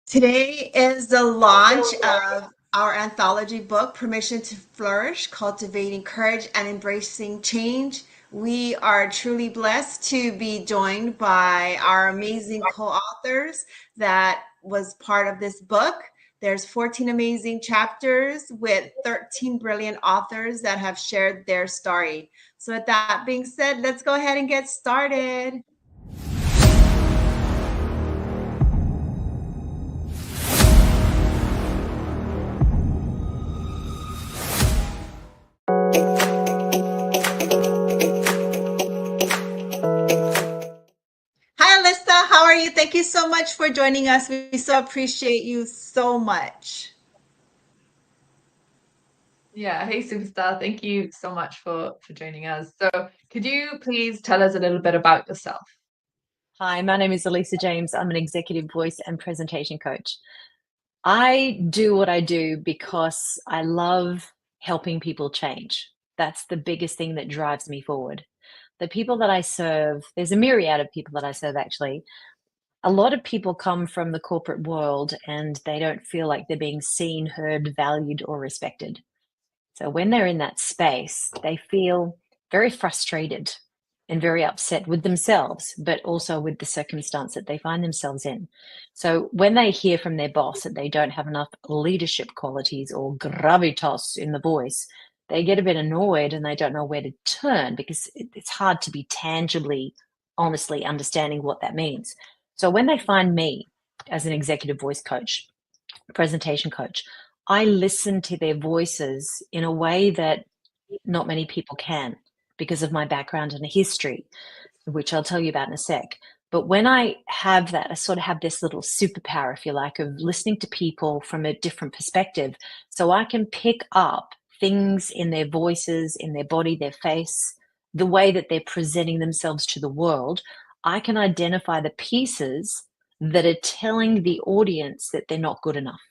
Today is the launch of our anthology book, Permission to Flourish, Cultivating Courage and Embracing Change. We are truly blessed to be joined by our amazing co-authors that was part of this book. There's 14 amazing chapters with 13 brilliant authors that have shared their story. So with that being said, let's go ahead and get started. Hi, Alyssa. How are you? Thank you so much for joining us. We so appreciate you so much. Yeah, hey superstar. Thank you so much for joining us. So, could you please tell us a little bit about yourself? Hi, my name is Elisa James. I'm an executive voice and presentation coach. I do what I do because I love helping people change. That's the biggest thing that drives me forward. The people that I serve, there's a myriad of people that I serve actually. A lot of people come from the corporate world and they don't feel like they're being seen, heard, valued, or respected. So when they're in that space, they feel very frustrated and very upset with themselves, but also with the circumstance that they find themselves in. So when they hear from their boss that they don't have enough leadership qualities or gravitas in the voice, they get a bit annoyed and they don't know where to turn because it's hard to be tangibly, honestly understanding what that means. So when they find me as an executive voice coach, presentation coach, I listen to their voices in a way that not many people can because of my background and history, which I'll tell you about in a sec. But when I have that, I sort of have this little superpower, if you like, of listening to people from a different perspective. So I can pick up things in their voices, in their body, their face, the way that they're presenting themselves to the world. I can identify the pieces that are telling the audience that they're not good enough,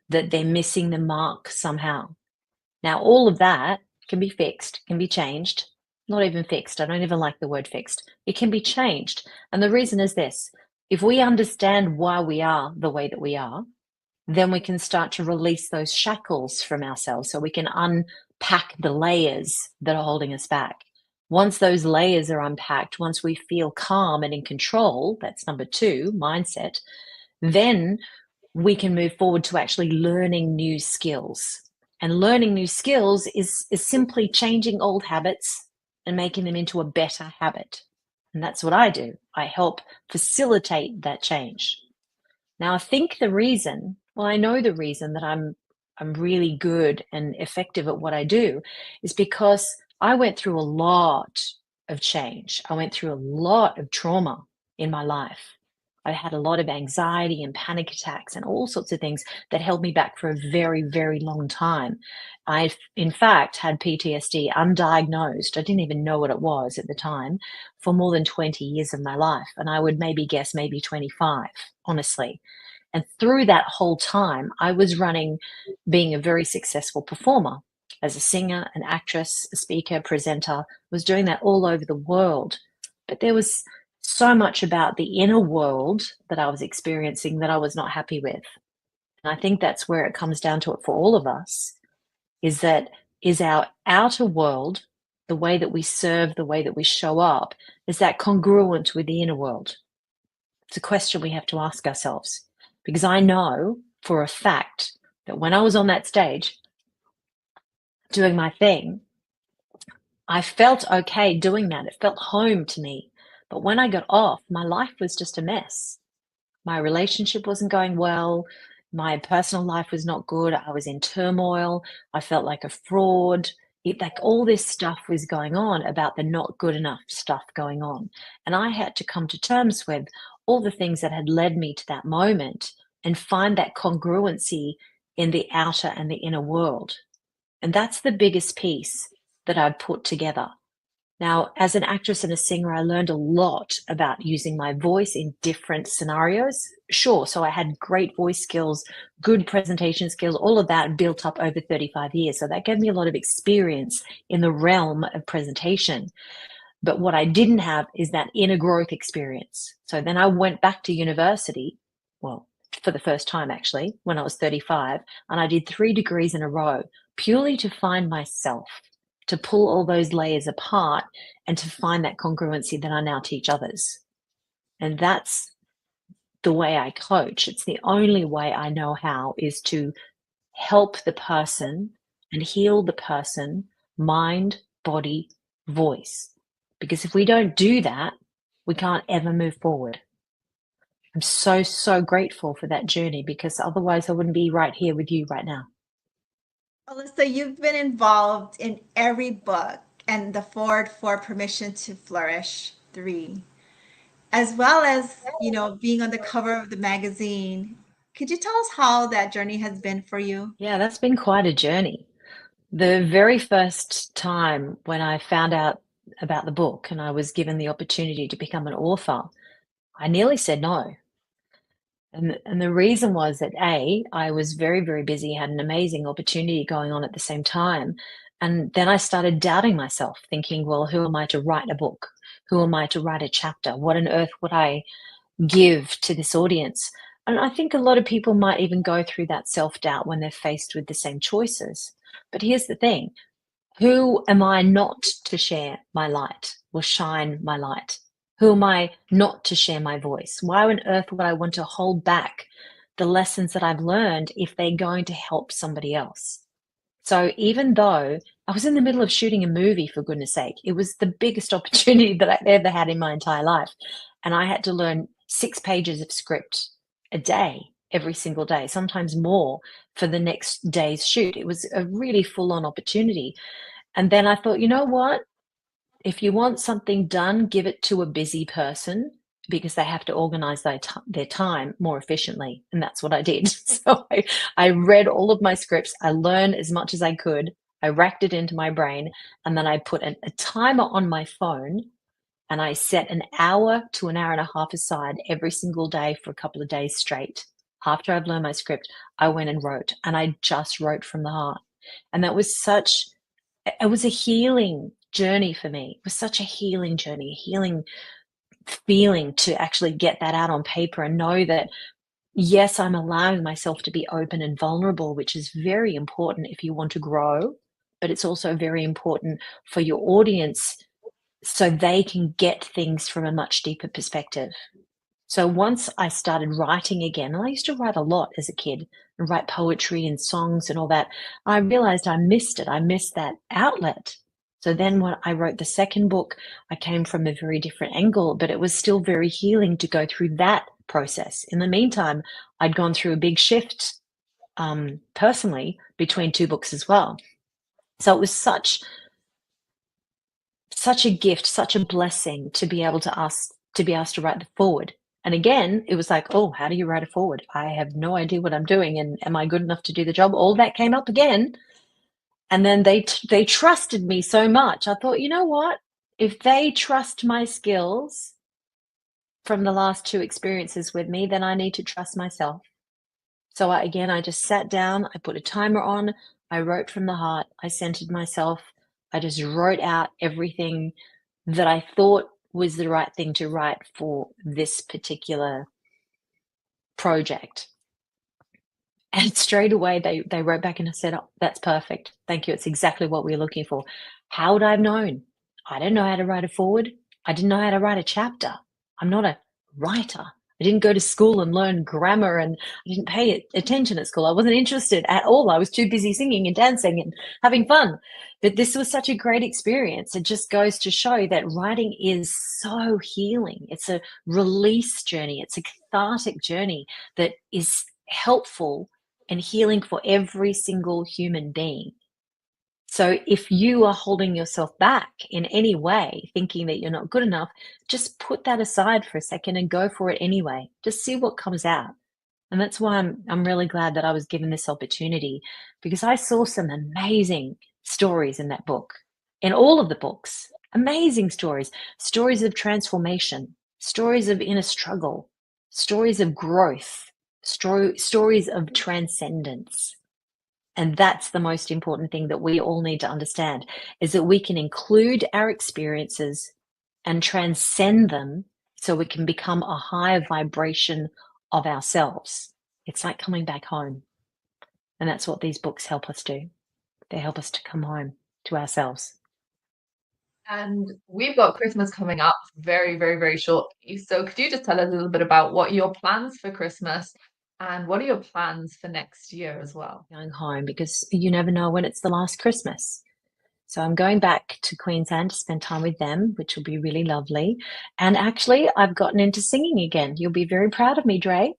that they're missing the mark somehow. Now, all of that can be fixed, can be changed. Not even fixed. I don't even like the word fixed. It can be changed. And the reason is this: if we understand why we are the way that we are, then we can start to release those shackles from ourselves so we can unpack the layers that are holding us back. Once those layers are unpacked, once we feel calm and in control, that's number two, mindset, then we can move forward to actually learning new skills. And learning new skills is simply changing old habits and making them into a better habit. And that's what I do. I help facilitate that change. Now, I think the reason, well, I know the reason that I'm really good and effective at what I do is because I went through a lot of change. I went through a lot of trauma in my life. I had a lot of anxiety and panic attacks and all sorts of things that held me back for a very, very long time. I, in fact, had PTSD undiagnosed. I didn't even know what it was at the time for more than 20 years of my life. And I would maybe guess maybe 25, honestly. And through that whole time, I was running, being a very successful performer as a singer, an actress, a speaker, presenter, was doing that all over the world. But there was so much about the inner world that I was experiencing that I was not happy with. And I think that's where it comes down to it for all of us, is that is our outer world, the way that we serve, the way that we show up, is that congruent with the inner world? It's a question we have to ask ourselves. Because I know for a fact that when I was on that stage doing my thing, I felt okay doing that. It felt home to me. But when I got off, my life was just a mess. My relationship wasn't going well. My personal life was not good. I was in turmoil. I felt like a fraud. Like all this stuff was going on about the not good enough stuff going on. And I had to come to terms with all the things that had led me to that moment and find that congruency in the outer and the inner world. And that's the biggest piece that I'd put together. Now, as an actress and a singer, I learned a lot about using my voice in different scenarios. Sure, so I had great voice skills, good presentation skills, all of that built up over 35 years. So that gave me a lot of experience in the realm of presentation. But what I didn't have is that inner growth experience. So then I went back to university, well, for the first time, actually, when I was 35. And I did 3 degrees in a row purely to find myself, to pull all those layers apart and to find that congruency that I now teach others. And that's the way I coach. It's the only way I know how, is to help the person and heal the person, mind, body, voice. Because if we don't do that, we can't ever move forward. I'm so, so grateful for that journey, because otherwise I wouldn't be right here with you right now. Alyssa, you've been involved in every book and the forward for Permission to Flourish 3, as well as, being on the cover of the magazine. Could you tell us how that journey has been for you? Yeah, that's been quite a journey. The very first time when I found out about the book and I was given the opportunity to become an author, I nearly said no. And the reason was that I was very, very busy, had an amazing opportunity going on at the same time. And then I started doubting myself, thinking, well, who am I to write a book? Who am I to write a chapter? What on earth would I give to this audience? And I think a lot of people might even go through that self-doubt when they're faced with the same choices. But here's the thing. Who am I not to share my light or shine my light? Who am I not to share my voice? Why on earth would I want to hold back the lessons that I've learned if they're going to help somebody else? So even though I was in the middle of shooting a movie, for goodness sake, it was the biggest opportunity that I've ever had in my entire life. And I had to learn 6 pages of script a day, every single day, sometimes more for the next day's shoot. It was a really full-on opportunity. And then I thought, you know what? If you want something done, give it to a busy person, because they have to organize their time more efficiently. And that's what I did. So I read all of my scripts. I learned as much as I could. I racked it into my brain. And then I put a timer on my phone, and I set an hour to an hour and a half aside every single day for a couple of days straight. After I've learned my script, I went and wrote, and I just wrote from the heart. And that was it was a healing journey for me. It was such a healing journey, a healing feeling to actually get that out on paper and know that, yes, I'm allowing myself to be open and vulnerable, which is very important if you want to grow, but it's also very important for your audience so they can get things from a much deeper perspective. So once I started writing again, and I used to write a lot as a kid, and write poetry and songs and all that, I realized I missed it. I missed that outlet. So then when I wrote the second book, I came from a very different angle, but it was still very healing to go through that process. In the meantime, I'd gone through a big shift personally between 2 books as well. So it was such a gift, such a blessing to be able to be asked to write the forward. And again, it was like, oh, how do you write a forward? I have no idea what I'm doing, and am I good enough to do the job? All that came up again. And then they trusted me so much. I thought, you know what? If they trust my skills from the last 2 experiences with me, then I need to trust myself. So I just sat down, I put a timer on, I wrote from the heart, I centered myself, I just wrote out everything that I thought was the right thing to write for this particular project. And straight away they wrote back and said, oh, that's perfect. Thank you. It's exactly what we're looking for. How would I have known? I didn't know how to write a forward. I didn't know how to write a chapter. I'm not a writer. I didn't go to school and learn grammar, and I didn't pay attention at school. I wasn't interested at all. I was too busy singing and dancing and having fun. But this was such a great experience. It just goes to show that writing is so healing. It's a release journey. It's a cathartic journey that is helpful and healing for every single human being. So if you are holding yourself back in any way, thinking that you're not good enough, just put that aside for a second and go for it anyway. Just see what comes out. And that's why I'm really glad that I was given this opportunity, because I saw some amazing stories in that book, in all of the books. Amazing stories, stories of transformation, stories of inner struggle, stories of growth, stories of transcendence. And that's the most important thing that we all need to understand, is that we can include our experiences and transcend them so we can become a higher vibration of ourselves. It's like coming back home. And that's what these books help us do. They help us to come home to ourselves. And we've got Christmas coming up very, very, very shortly. So could you just tell us a little bit about what are your plans for Christmas and what are your plans for next year as well? Going home, because you never know when it's the last Christmas. So I'm going back to Queensland to spend time with them, which will be really lovely. And actually, I've gotten into singing again. You'll be very proud of me, Dre.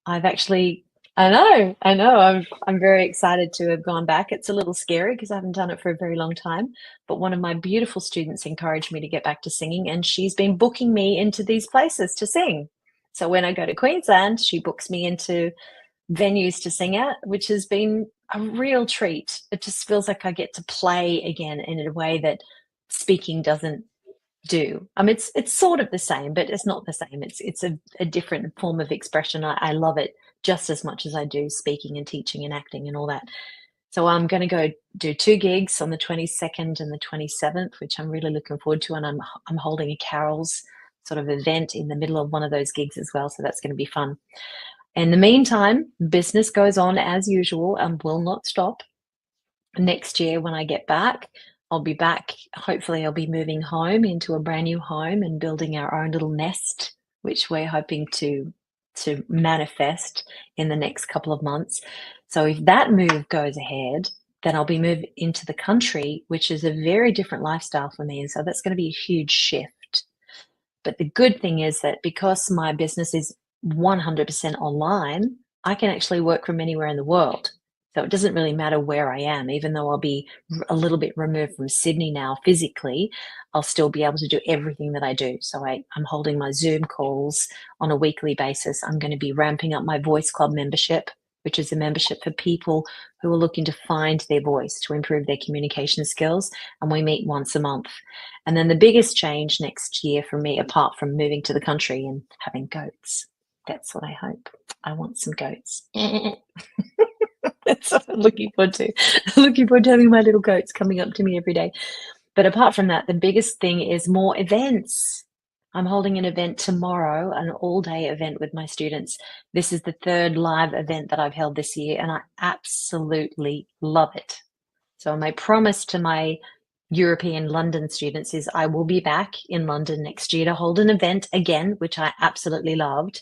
I've actually, I know, I'm very excited to have gone back. It's a little scary because I haven't done it for a very long time. But one of my beautiful students encouraged me to get back to singing, and she's been booking me into these places to sing. So when I go to Queensland, she books me into venues to sing at, which has been a real treat. It just feels like I get to play again in a way that speaking doesn't do. I mean, it's sort of the same, but it's not the same. It's a different form of expression. I love it just as much as I do speaking and teaching and acting and all that. So I'm going to go do 2 gigs on the 22nd and the 27th, which I'm really looking forward to. And I'm holding a carols sort of event in the middle of one of those gigs as well. So that's going to be fun. In the meantime, business goes on as usual and will not stop. Next year, when I get back, I'll be back. Hopefully, I'll be moving home into a brand new home and building our own little nest, which we're hoping to manifest in the next couple of months. So if that move goes ahead, then I'll be moved into the country, which is a very different lifestyle for me. And so that's going to be a huge shift. But the good thing is that because my business is 100% online, I can actually work from anywhere in the world. So it doesn't really matter where I am, even though I'll be a little bit removed from Sydney now physically, I'll still be able to do everything that I do. So I'm holding my Zoom calls on a weekly basis. I'm going to be ramping up my Voice Club membership, which is a membership for people who are looking to find their voice, to improve their communication skills. And we meet once a month. And then the biggest change next year for me, apart from moving to the country and having goats, that's what I hope. I want some goats. That's what I'm looking forward to. I'm looking forward to having my little goats coming up to me every day. But apart from that, the biggest thing is more events. I'm holding an event tomorrow, an all-day event with my students. This is the 3rd live event that I've held this year, and I absolutely love it. So my promise to my European London students is I will be back in London next year to hold an event again, which I absolutely loved.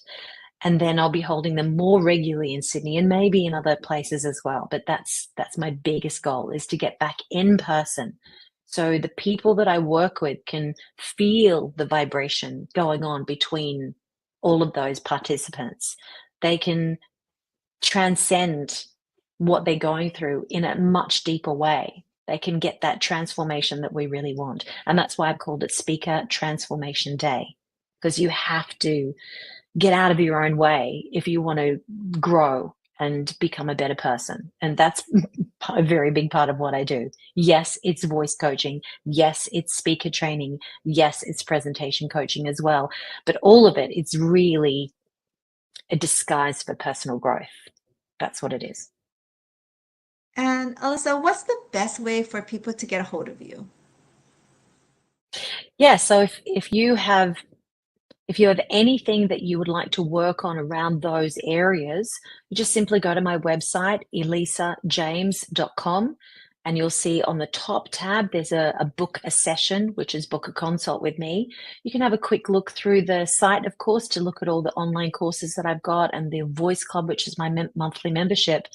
And then I'll be holding them more regularly in Sydney and maybe in other places as well. But that's my biggest goal, is to get back in person. So the people that I work with can feel the vibration going on between all of those participants. They can transcend what they're going through in a much deeper way. They can get that transformation that we really want. And that's why I've called it Speaker Transformation Day, because you have to get out of your own way if you want to grow and become a better person. And that's a very big part of what I do. Yes, it's voice coaching. Yes, it's speaker training. Yes, it's presentation coaching as well. But all of it, it's really a disguise for personal growth. That's what it is. And Alyssa, what's the best way for people to get a hold of you? Yeah, so if you have anything that you would like to work on around those areas, you just simply go to my website, elisajames.com, and you'll see on the top tab, there's a book a session, which is book a consult with me. You can have a quick look through the site, of course, to look at all the online courses that I've got and the Voice Club, which is my monthly membership.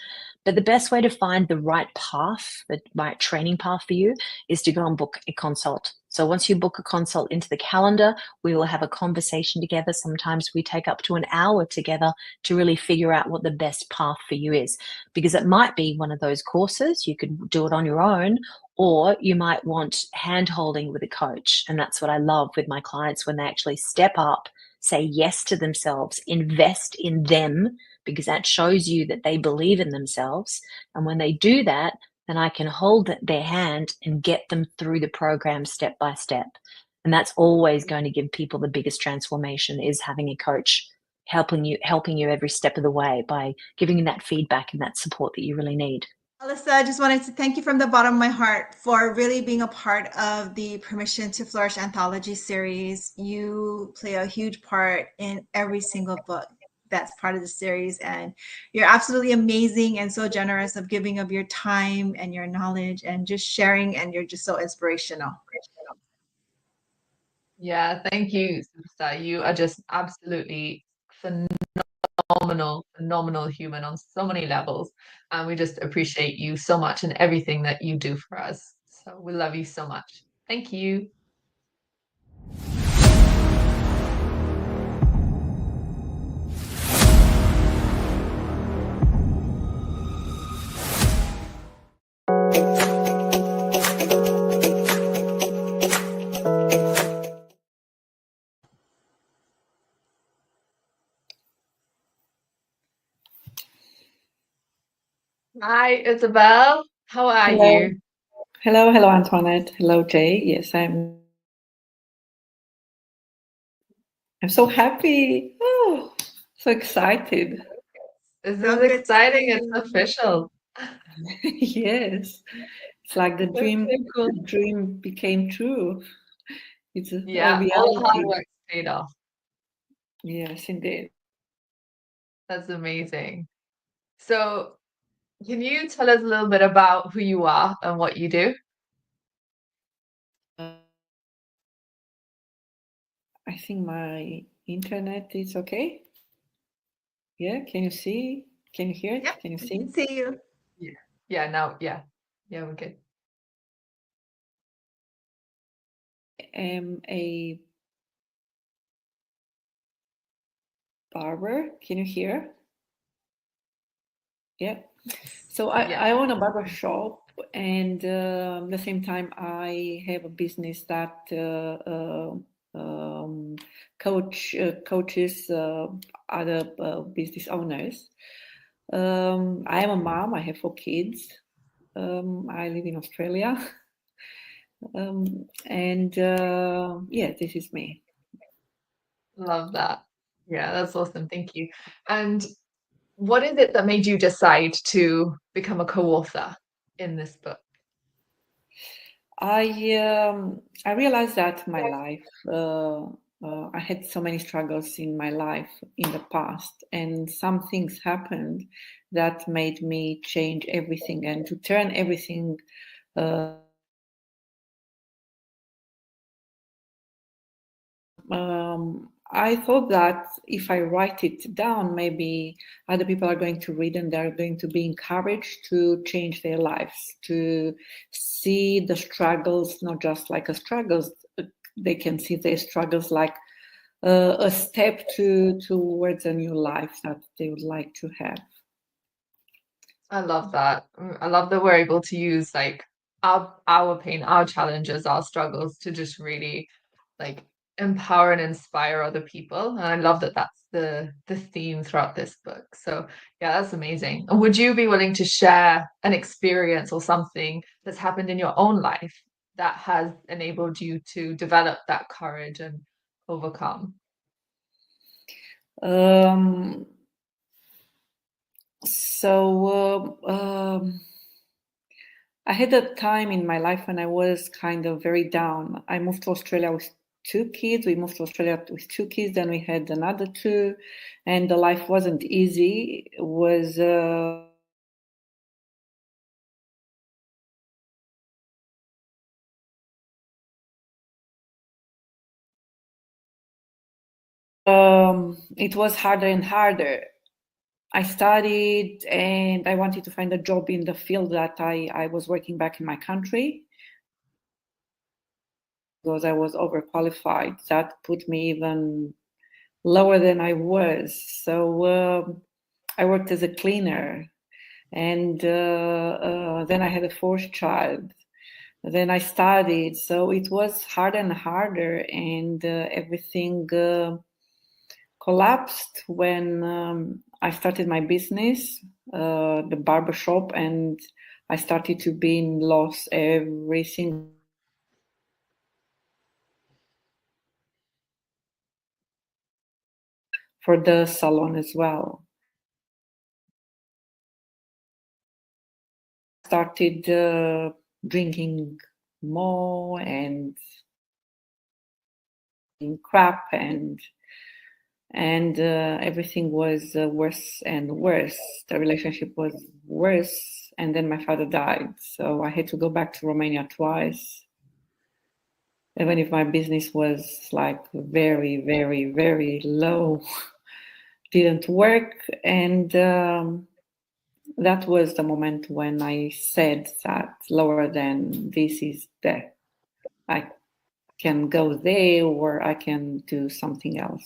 But the best way to find the right path, the right training path for you, is to go and book a consult. So once you book a consult into the calendar, we will have a conversation together. Sometimes we take up to an hour together to really figure out what the best path for you is, because it might be one of those courses. You could do it on your own, or you might want hand holding with a coach. And that's what I love with my clients, when they actually step up, say yes to themselves, invest in them, because that shows you that they believe in themselves. And when they do that, then I can hold their hand and get them through the program step by step. And that's always going to give people the biggest transformation, is having a coach helping you every step of the way by giving you that feedback and that support that you really need. Alyssa, I just wanted to thank you from the bottom of my heart for really being a part of the Permission to Flourish anthology series. You play a huge part in every single book that's part of the series. And you're absolutely amazing and so generous of giving of your time and your knowledge and just sharing. And you're just so inspirational. Yeah, thank you, Superstar. You are just absolutely phenomenal human on so many levels. And we just appreciate you so much and everything that you do for us. So we love you so much. Thank you. Hi, Isabel. How are Hello. you? Hello, Antoinette. Hello, Jay. Yes, I'm so happy. Oh, so excited. This So is good to exciting. see It's you. official. Yes. It's like the That's dream so cool. the dream became true. It's a Yeah, all the hard reality. work paid off. Yes, indeed. That's amazing. So, can you tell us a little bit about who you are and what you do? Uh, I think my internet is okay. Yeah, can you see? Can you hear Yep, it? Can you I can see? see you. Yeah. Yeah, now, yeah, we're good. I'm a barber. Can you hear? Yeah. So Yeah, I own a barber shop, and at the same time, I have a business that coaches other business owners. I am a mom. I have 4 kids. I live in Australia, and yeah, this is me. love that. Yeah, that's awesome. Thank you. And what is it that made you decide to become a co-author in this book? I realized that my life I had so many struggles in my life in the past, and some things happened that made me change everything and to turn everything. Uh, I thought that if I write it down, maybe other people are going to read and they're going to be encouraged to change their lives, to see the struggles not just like a struggles. They can see their struggles like a step towards a new life that they would like to have. I love that. I love that we're able to use like our pain, our challenges, our struggles to just really like empower and inspire other people. And I love that that's the theme throughout this book. So yeah, that's amazing. And would you be willing to share an experience or something that's happened in your own life that has enabled you to develop that courage and overcome? Um, so I had a time in my life when I was kind of very down. I moved to Australia with 2 kids. We moved to Australia with 2 kids, then we had another two, and the life wasn't easy. It was it was harder and harder. I studied and I wanted to find a job in the field that I was working back in my country because I was overqualified. That put me even lower than I was. So I worked as a cleaner, and then I had a fourth child. Then I studied, so it was harder and harder, and everything collapsed when I started my business, the barber shop, and I started to be in loss every single for the salon as well. Started drinking more and crap, and and everything was worse and worse. The relationship was worse, and then my father died, so I had to go back to Romania twice. Even if my business was like very, very, very low, didn't work, and that was the moment when I said that lower than this is death. I can go there or I can do something else.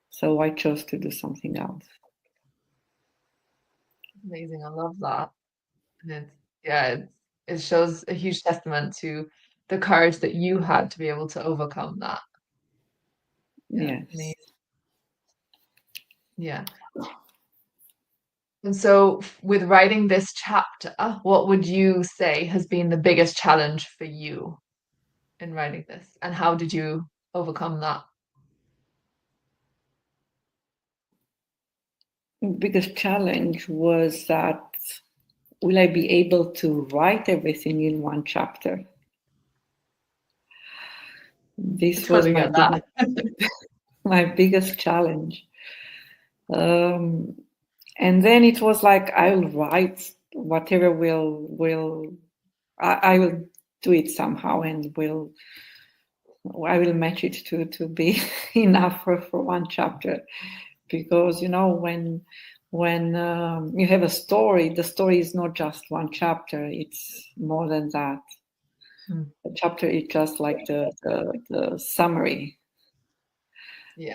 So I chose to do something else. Amazing. I love that. And it shows a huge testament to the courage that you had to be able to overcome that. Yeah, Yes. amazing. Yeah. And so with writing this chapter, what would you say has been the biggest challenge for you in writing this? And how did you overcome that? Biggest challenge was that will I be able to write everything in one chapter? This was Totally get that. my biggest challenge. And then it was like I'll write whatever I will do it somehow, and I will match it to be enough for one chapter, because when you have a story, the story is not just one chapter; it's more than that. A chapter is just like the summary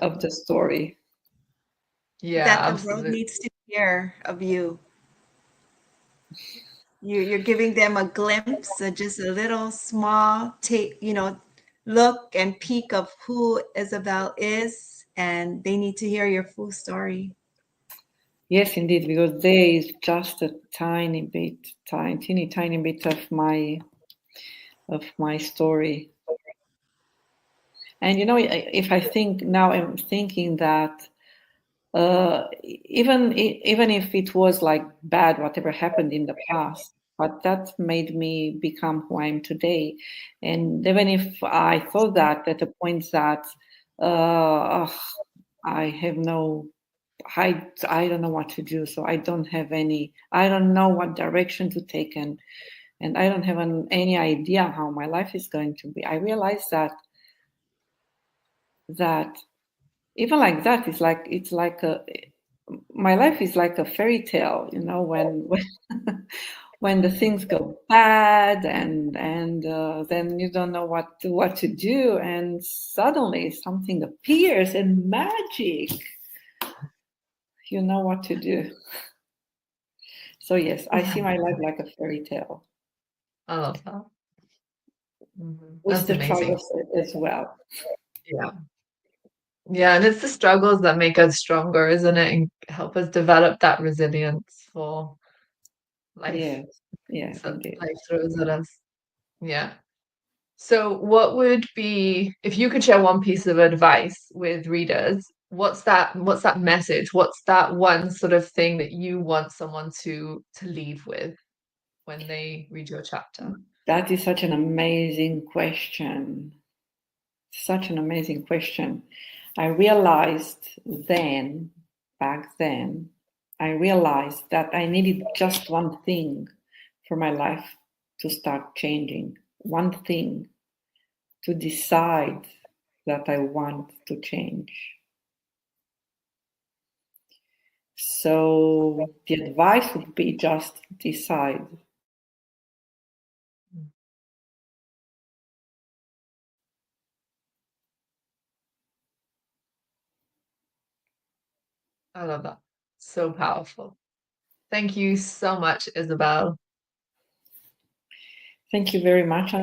of the story. Yeah, That the world absolutely. needs to hear of you. You're giving them a glimpse, just a little small look and peek of who Isabel is, and they need to hear your full story. Yes, indeed, because there is just a tiny bit of my story. And if I think now, I'm thinking that even if it was like bad, whatever happened in the past, but that made me become who I am today. And even if I thought that at a point that I have I don't know what to do, so I don't know what direction to take, and I don't have any idea how my life is going to be. I realized that even like that, my life is like a fairy tale, when the things go bad, and then you don't know what to do, and suddenly something appears and magic, you know what to do. So yes, I see my life like a fairy tale. I love that. With That's the amazing. troubles as well. Yeah. Yeah, and it's the struggles that make us stronger, isn't it? And help us develop that resilience for life. Yes, So indeed. life throws at us. Yeah. So what would be, if you could share one piece of advice with readers, what's that message? What's that one sort of thing that you want someone to leave with when they read your chapter? That is such an amazing question. Such an amazing question. I realized back then, I realized that I needed just one thing for my life to start changing. One thing to decide that I want to change. So the advice would be just decide. I love that. So powerful. Thank you so much, Isabel. Thank you very much.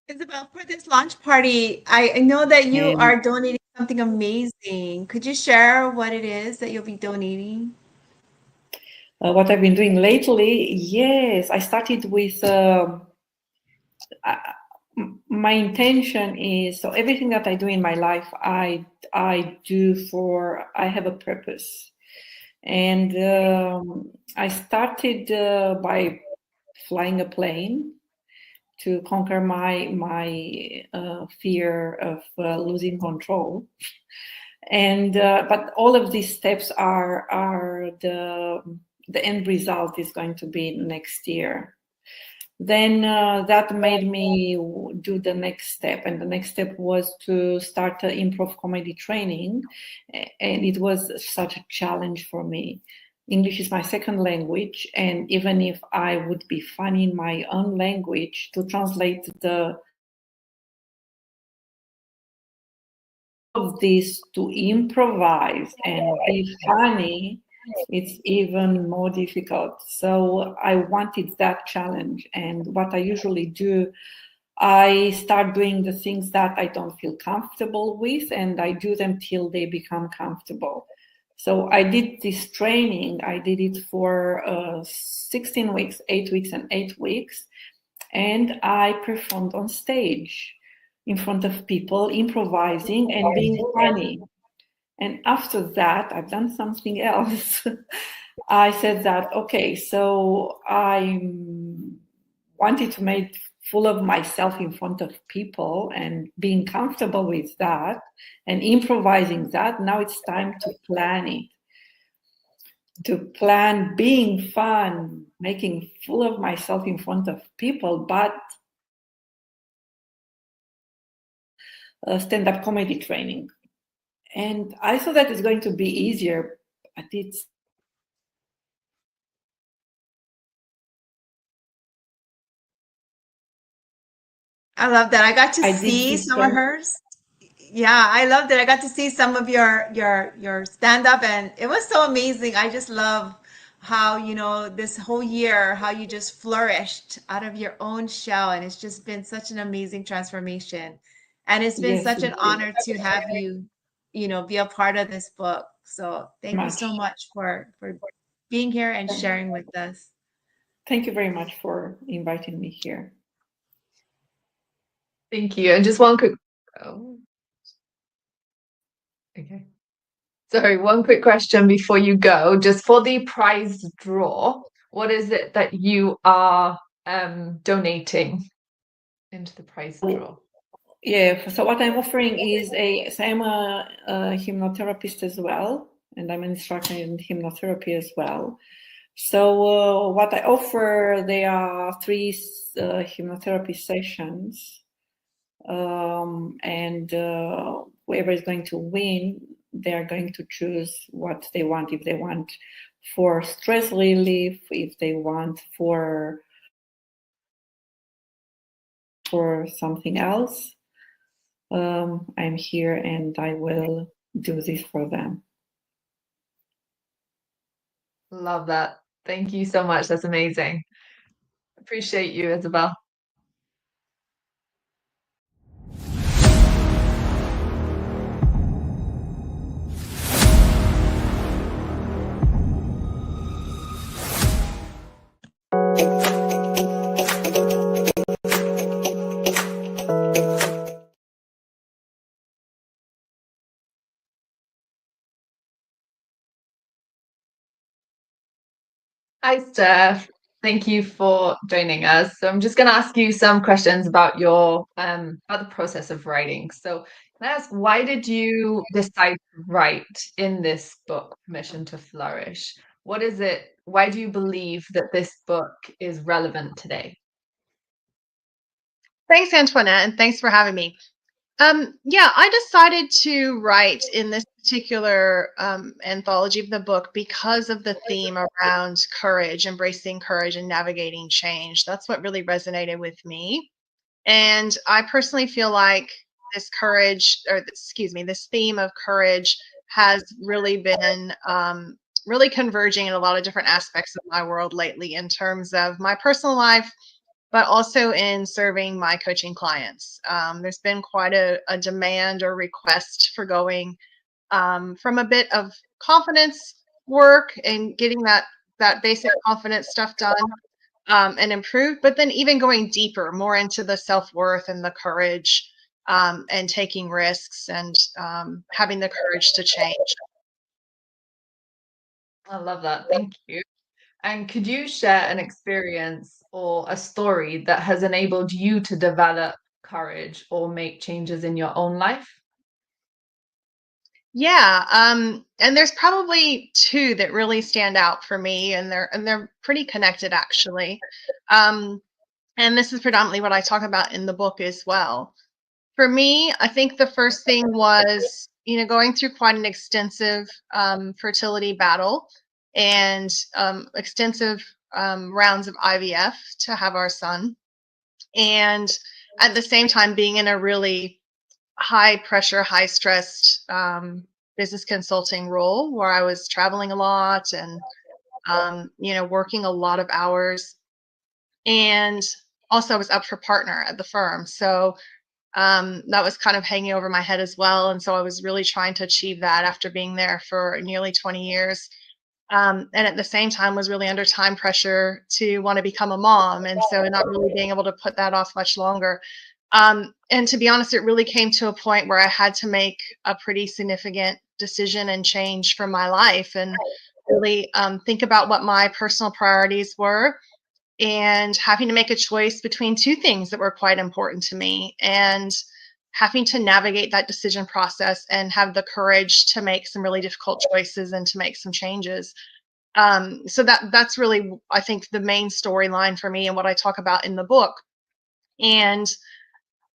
Isabel, for this launch party, I know that you And are donating something amazing. Could you share what it is that you'll be donating? what I've been doing lately, yes, I started with my intention is, so everything that I do in my life, I do for, I have a purpose. And I started by flying a plane to conquer my fear of losing control. And but all of these steps are the end result is going to be next year. Then that made me do the next step, and the next step was to start improv comedy training, and it was such a challenge for me. English is my second language, and even if I would be funny in my own language, to translate the of this to improvise and be funny, it's even more difficult. So I wanted that challenge. And what I usually do, I start doing the things that I don't feel comfortable with, and I do them till they become comfortable. So I did this training. I did it for 16 weeks, 8 weeks and 8 weeks. And I performed on stage in front of people, improvising and being funny. And after that, I've done something else. I said that, okay, so I wanted to make full of myself in front of people and being comfortable with that and improvising that. Now it's time to plan it. To plan being fun, making full of myself in front of people, but stand-up comedy training. And I thought that it's going to be easier, but it's I love that. I got to see some of hers. Yeah, I loved it. I got to see some of your stand up, and it was so amazing. I just love how, this whole year, how you just flourished out of your own shell, and it's just been such an amazing transformation. And it's been yes, such an honor to have you, be a part of this book. So thank you so much for being here and sharing with us. Thank you very much for inviting me here. Thank you. And just one quick, okay. Sorry, one quick question before you go. Just for the prize draw, what is it that you are donating into the prize draw? Yeah, so what I'm offering is so I'm a hypnotherapist as well, and I'm an instructor in hypnotherapy as well. So what I offer, there are 3 hypnotherapy sessions, and whoever is going to win, they are going to choose what they want. If they want for stress relief, if they want for something else, I'm here and I will do this for them. Love that. Thank you so much. That's amazing. Appreciate you, Isabel. Hi, Steph. Thank you for joining us. So I'm just going to ask you some questions about your about the process of writing. So can I ask, why did you decide to write in this book, Permission to Flourish? What is it? Why do you believe that this book is relevant today? Thanks, Antoinette, and thanks for having me. Yeah, I decided to write in this particular anthology of the book because of the theme around courage, embracing courage and navigating change. That's what really resonated with me. And I personally feel like this courage, or excuse me, this theme of courage has really been really converging in a lot of different aspects of my world lately in terms of my personal life, but also in serving my coaching clients. There's been quite a demand or request for going from a bit of confidence work and getting that basic confidence stuff done and improved, but then even going deeper, more into the self-worth and the courage and taking risks and having the courage to change. I love that. Thank you. And could you share an experience or a story that has enabled you to develop courage or make changes in your own life? Yeah, and there's probably two that really stand out for me, and they're pretty connected actually. Um, and this is predominantly what I talk about in the book as well. For me, I think the first thing was, going through quite an extensive fertility battle and extensive rounds of IVF to have our son. And at the same time, being in a really high pressure, high stressed business consulting role where I was traveling a lot and, working a lot of hours. And also, I was up for partner at the firm. So that was kind of hanging over my head as well. And so I was really trying to achieve that after being there for nearly 20 years. And at the same time was really under time pressure to want to become a mom. And so not really being able to put that off much longer. And to be honest, it really came to a point where I had to make a pretty significant decision and change for my life and really think about what my personal priorities were and having to make a choice between two things that were quite important to me and having to navigate that decision process and have the courage to make some really difficult choices and to make some changes. So that's really, I think, the main storyline for me and what I talk about in the book. And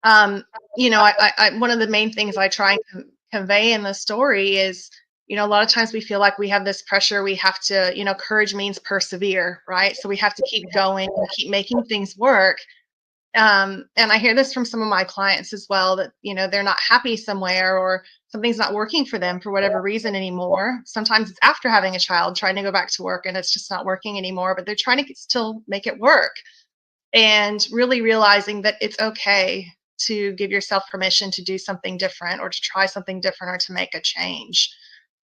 um, one of the main things I try and convey in the story is, a lot of times we feel like we have this pressure. We have to, courage means persevere, right? So we have to keep going and keep making things work. And I hear this from some of my clients as well that, they're not happy somewhere or something's not working for them for whatever reason anymore. Sometimes it's after having a child, trying to go back to work and it's just not working anymore, but they're trying to still make it work and really realizing that it's okay to give yourself permission to do something different or to try something different or to make a change.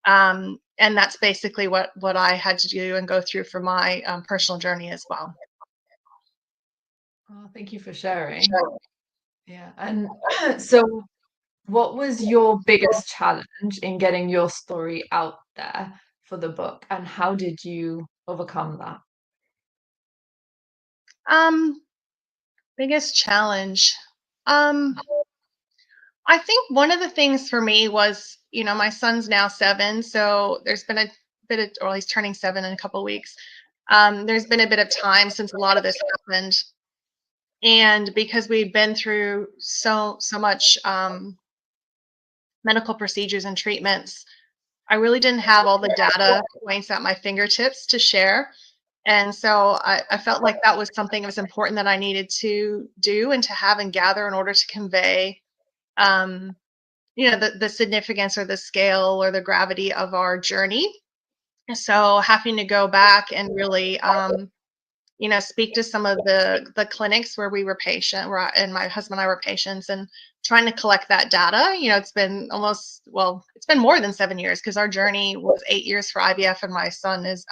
And that's basically what I had to do and go through for my personal journey as well. Oh, thank you for sharing. Yeah. And so, what was your biggest challenge in getting your story out there for the book, and how did you overcome that? Um, Biggest challenge. Um, I think one of the things for me was, my son's now 7, so there's been a bit of, or he's turning 7 in a couple of weeks. There's been a bit of time since a lot of this happened, and because we've been through so much medical procedures and treatments, I really didn't have all the data points at my fingertips to share. And so I felt like that was something that was important that I needed to do and to have and gather in order to convey, um, the significance or the scale or the gravity of our journey. So having to go back and really, speak to some of the clinics where we were patient, and my husband and I were patients, and trying to collect that data. It's been it's been more than 7 years because our journey was 8 years for IVF, and my son is,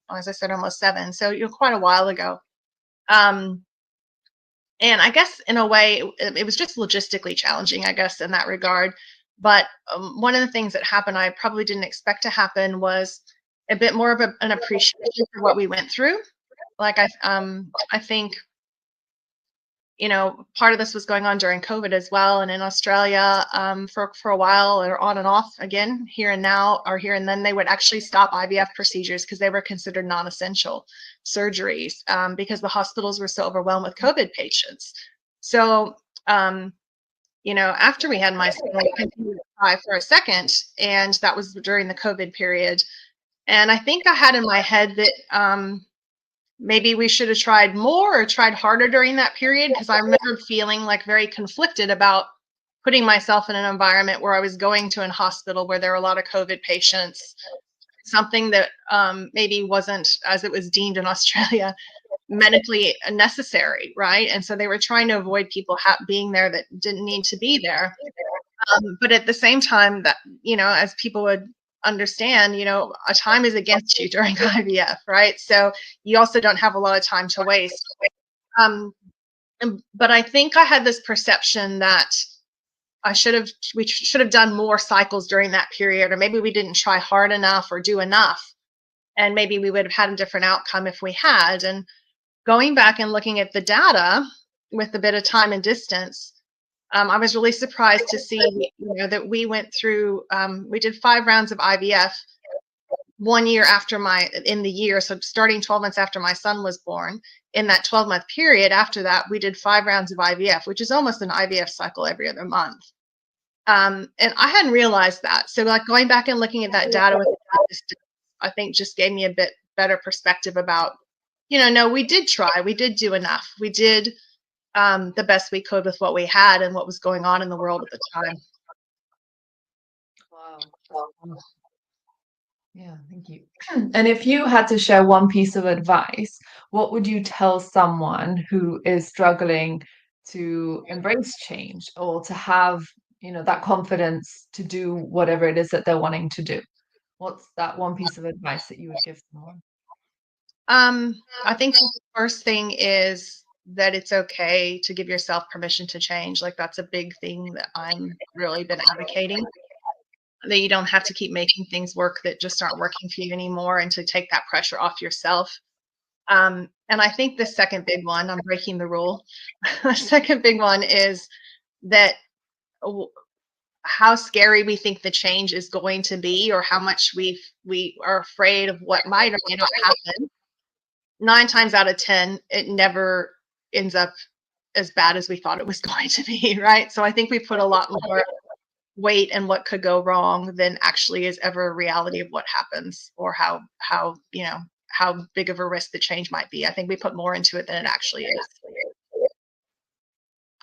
as I said, almost 7. So quite a while ago. Um, and I guess in a way, it was just logistically challenging, I guess, in that regard. But one of the things that happened, I probably didn't expect to happen, was a bit more of an appreciation for what we went through. Like I think, part of this was going on during COVID as well, and in Australia, for a while, or on and off again, here and now, or here and then, they would actually stop IVF procedures because they were considered non-essential surgeries, because the hospitals were so overwhelmed with COVID patients. So, after we had my son, we continued to try for a second, and that was during the COVID period. And I think I had in my head that, maybe we should have tried more or tried harder during that period, because I remember feeling like very conflicted about putting myself in an environment where I was going to a hospital where there were a lot of COVID patients, something that maybe wasn't, as it was deemed in Australia, medically necessary, right? And so they were trying to avoid people being there that didn't need to be there. But at the same time, that, as people would understand, a time is against you during IVF, right? So you also don't have a lot of time to waste. Um, but I think I had this perception that we should have done more cycles during that period, or maybe we didn't try hard enough or do enough. and maybe we would have had a different outcome if we had. And going back and looking at the data with a bit of time and distance, I was really surprised to see, that we went through, we did 5 rounds of IVF 1 year after in the year. So starting 12 months after my son was born, in that 12-month period after that, we did 5 rounds of IVF, which is almost an IVF cycle every other month. And I hadn't realized that. So like going back and looking at that data with I think just gave me a bit better perspective about, no, we did try, we did do enough. We did the best we could with what we had and what was going on in the world at the time. Wow. Yeah, thank you. And if you had to share one piece of advice, what would you tell someone who is struggling to embrace change or to have, that confidence to do whatever it is that they're wanting to do? What's that one piece of advice that you would give someone? I think the first thing is that it's okay to give yourself permission to change. Like that's a big thing that I'm really been advocating, that you don't have to keep making things work that just aren't working for you anymore, and to take that pressure off yourself. And I think the second big one, I'm breaking the rule. The second big one is that how scary we think the change is going to be, or how much we are afraid of what might or may not happen. 9 times out of 10, it never ends up as bad as we thought it was going to be, right? So I think we put a lot more weight in what could go wrong than actually is ever a reality of what happens, or how big of a risk the change might be. I think we put more into it than it actually is.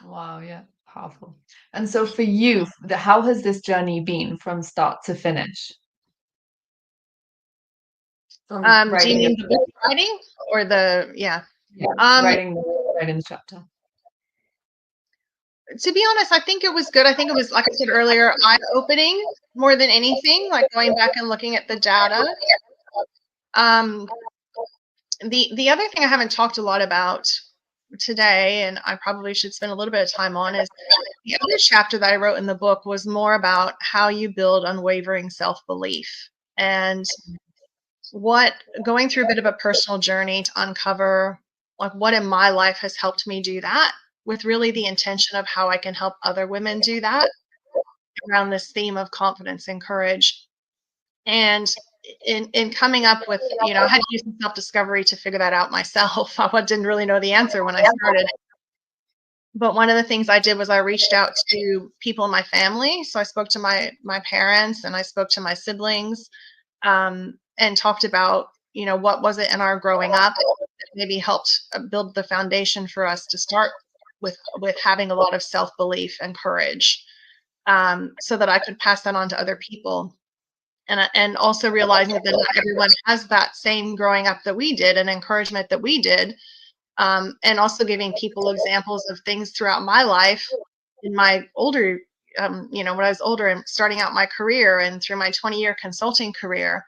Wow, yeah, powerful. And so for you, how has this journey been from start to finish? From Do you writing mean the book writing or writing the chapter? To be honest, I think it was good. I think it was, like I said earlier, eye-opening more than anything, like going back and looking at the data. The other thing I haven't talked a lot about today, and I probably should spend a little bit of time on, is the other chapter that I wrote in the book was more about how you build unwavering self-belief, and going through a bit of a personal journey to uncover like what in my life has helped me do that, with really the intention of how I can help other women do that around this theme of confidence and courage. And in coming up with, I had to use some self-discovery to figure that out myself. I didn't really know the answer when I started. But one of the things I did was I reached out to people in my family. So I spoke to my parents, and I spoke to my siblings, and talked about, what was it in our growing up that maybe helped build the foundation for us to start with having a lot of self-belief and courage, so that I could pass that on to other people. And also realizing that not everyone has that same growing up that we did and encouragement that we did. And also giving people examples of things throughout my life in my older, when I was older and starting out my career, and through my 20-year consulting career,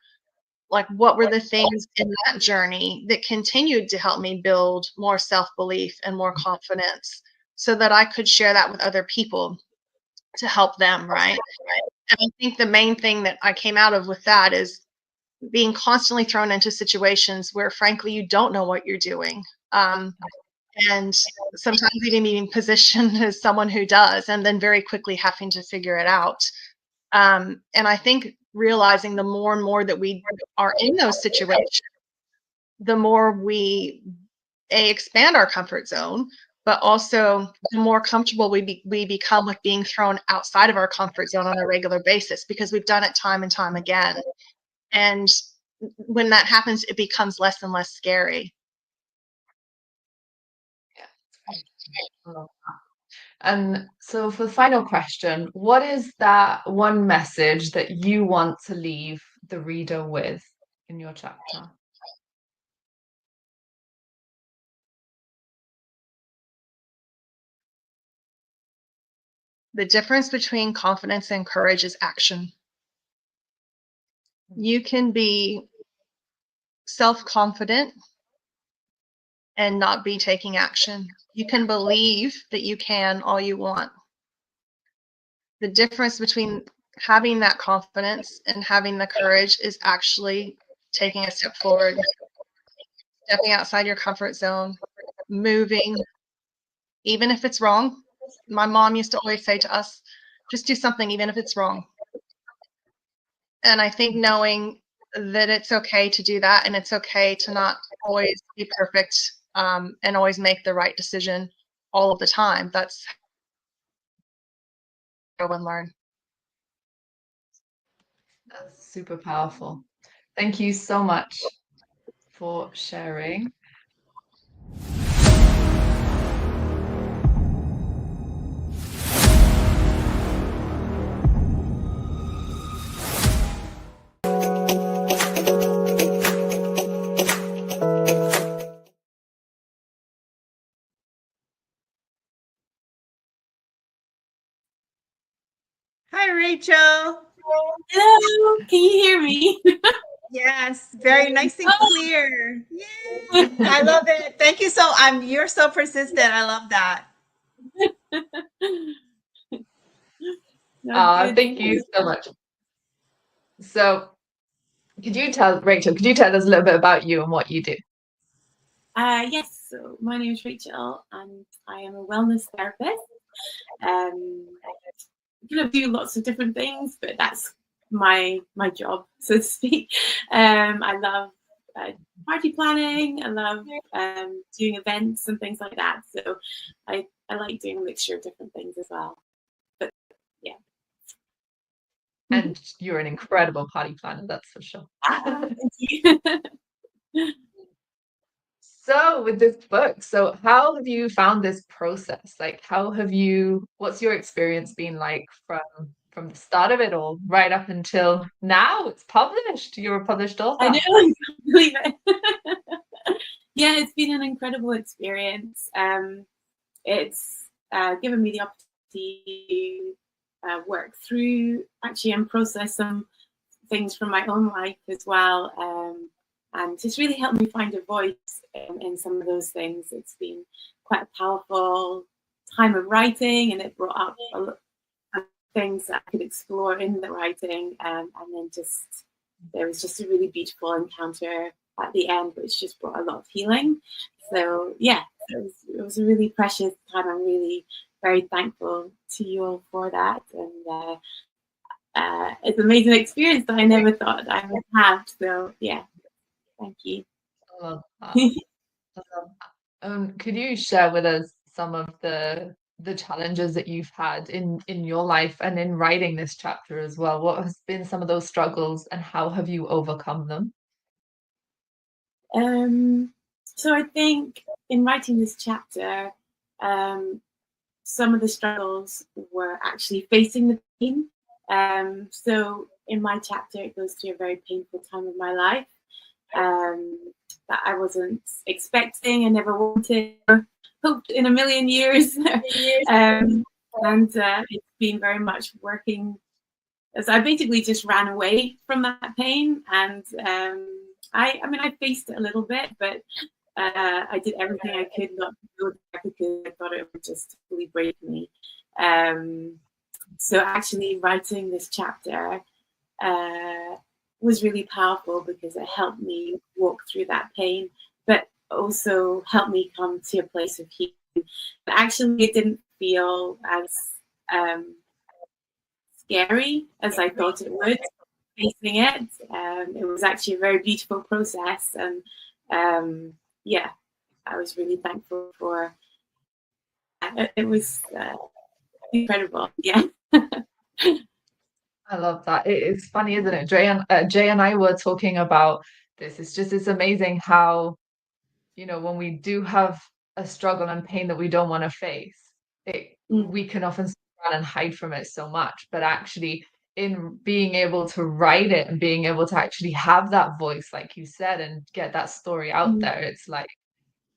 like what were the things in that journey that continued to help me build more self-belief and more confidence, so that I could share that with other people to help them, right? And I think the main thing that I came out of with that is being constantly thrown into situations where, frankly, you don't know what you're doing. And sometimes even being positioned as someone who does, and then very quickly having to figure it out. And I think realizing the more and more that we are in those situations, the more we expand our comfort zone, but also the more comfortable we become with being thrown outside of our comfort zone on a regular basis, because we've done it time and time again. And when that happens, it becomes less and less scary. Yeah. And so for the final question, what is that one message that you want to leave the reader with in your chapter? The difference between confidence and courage is action. You can be self-confident and not be taking action. You can believe that you can all you want. The difference between having that confidence and having the courage is actually taking a step forward, stepping outside your comfort zone, moving, even if it's wrong. My mom used to always say to us, just do something, even if it's wrong. And I think knowing that it's okay to do that, and it's okay to not always be perfect, and always make the right decision all of the time. That's how and learn. That's super powerful. Thank you so much for sharing. Hi, Rachel. Hello, can you hear me? Yes, very nice and clear. Yay. I love it. Thank you you're so persistent. I love that. That's good. Thank you so much. So, Rachel, could you tell us a little bit about you and what you do? Yes, so my name is Rachel and I am a wellness therapist. I kind of do lots of different things, but that's my job, so to speak. I love party planning. I love doing events and things like that. So I like doing a mixture of different things as well. But yeah. And you're an incredible party planner, that's for sure. Thank you. So with this book, so how have you found this process? Like, what's your experience been like from the start of it all right up until now it's published? You're a published author. I know, I can't believe it. Yeah, it's been an incredible experience. It's given me the opportunity to work through actually and process some things from my own life as well. And it's really helped me find a voice in some of those things. It's been quite a powerful time of writing, and it brought up a lot of things that I could explore in the writing. And then there was just a really beautiful encounter at the end, which just brought a lot of healing. So yeah, it was a really precious time. I'm really very thankful to you all for that. And it's an amazing experience that I never thought I would have. So yeah, thank you. I love that. I love that. Could you share with us some of the challenges that you've had in your life and in writing this chapter as well? What has been some of those struggles and how have you overcome them? So I think in writing this chapter, some of the struggles were actually facing the pain. So in my chapter, it goes through a very painful time of my life that I wasn't expecting. I never wanted, hoped in a million years. And it's been very much working as I basically just ran away from that pain. And I faced it a little bit, but I did everything I could not to go there because I thought it would just totally break me. So actually writing this chapter was really powerful because it helped me walk through that pain, but also helped me come to a place of healing. But actually, it didn't feel as scary as I thought it would. Facing it, it was actually a very beautiful process, and yeah, I was really thankful for. It was incredible. Yeah. I love that. It's funny, isn't it? Jay and I were talking about this. It's amazing how, when we do have a struggle and pain that we don't want to face, we can often run and hide from it so much. But actually, in being able to write it and being able to actually have that voice, like you said, and get that story out there, it's like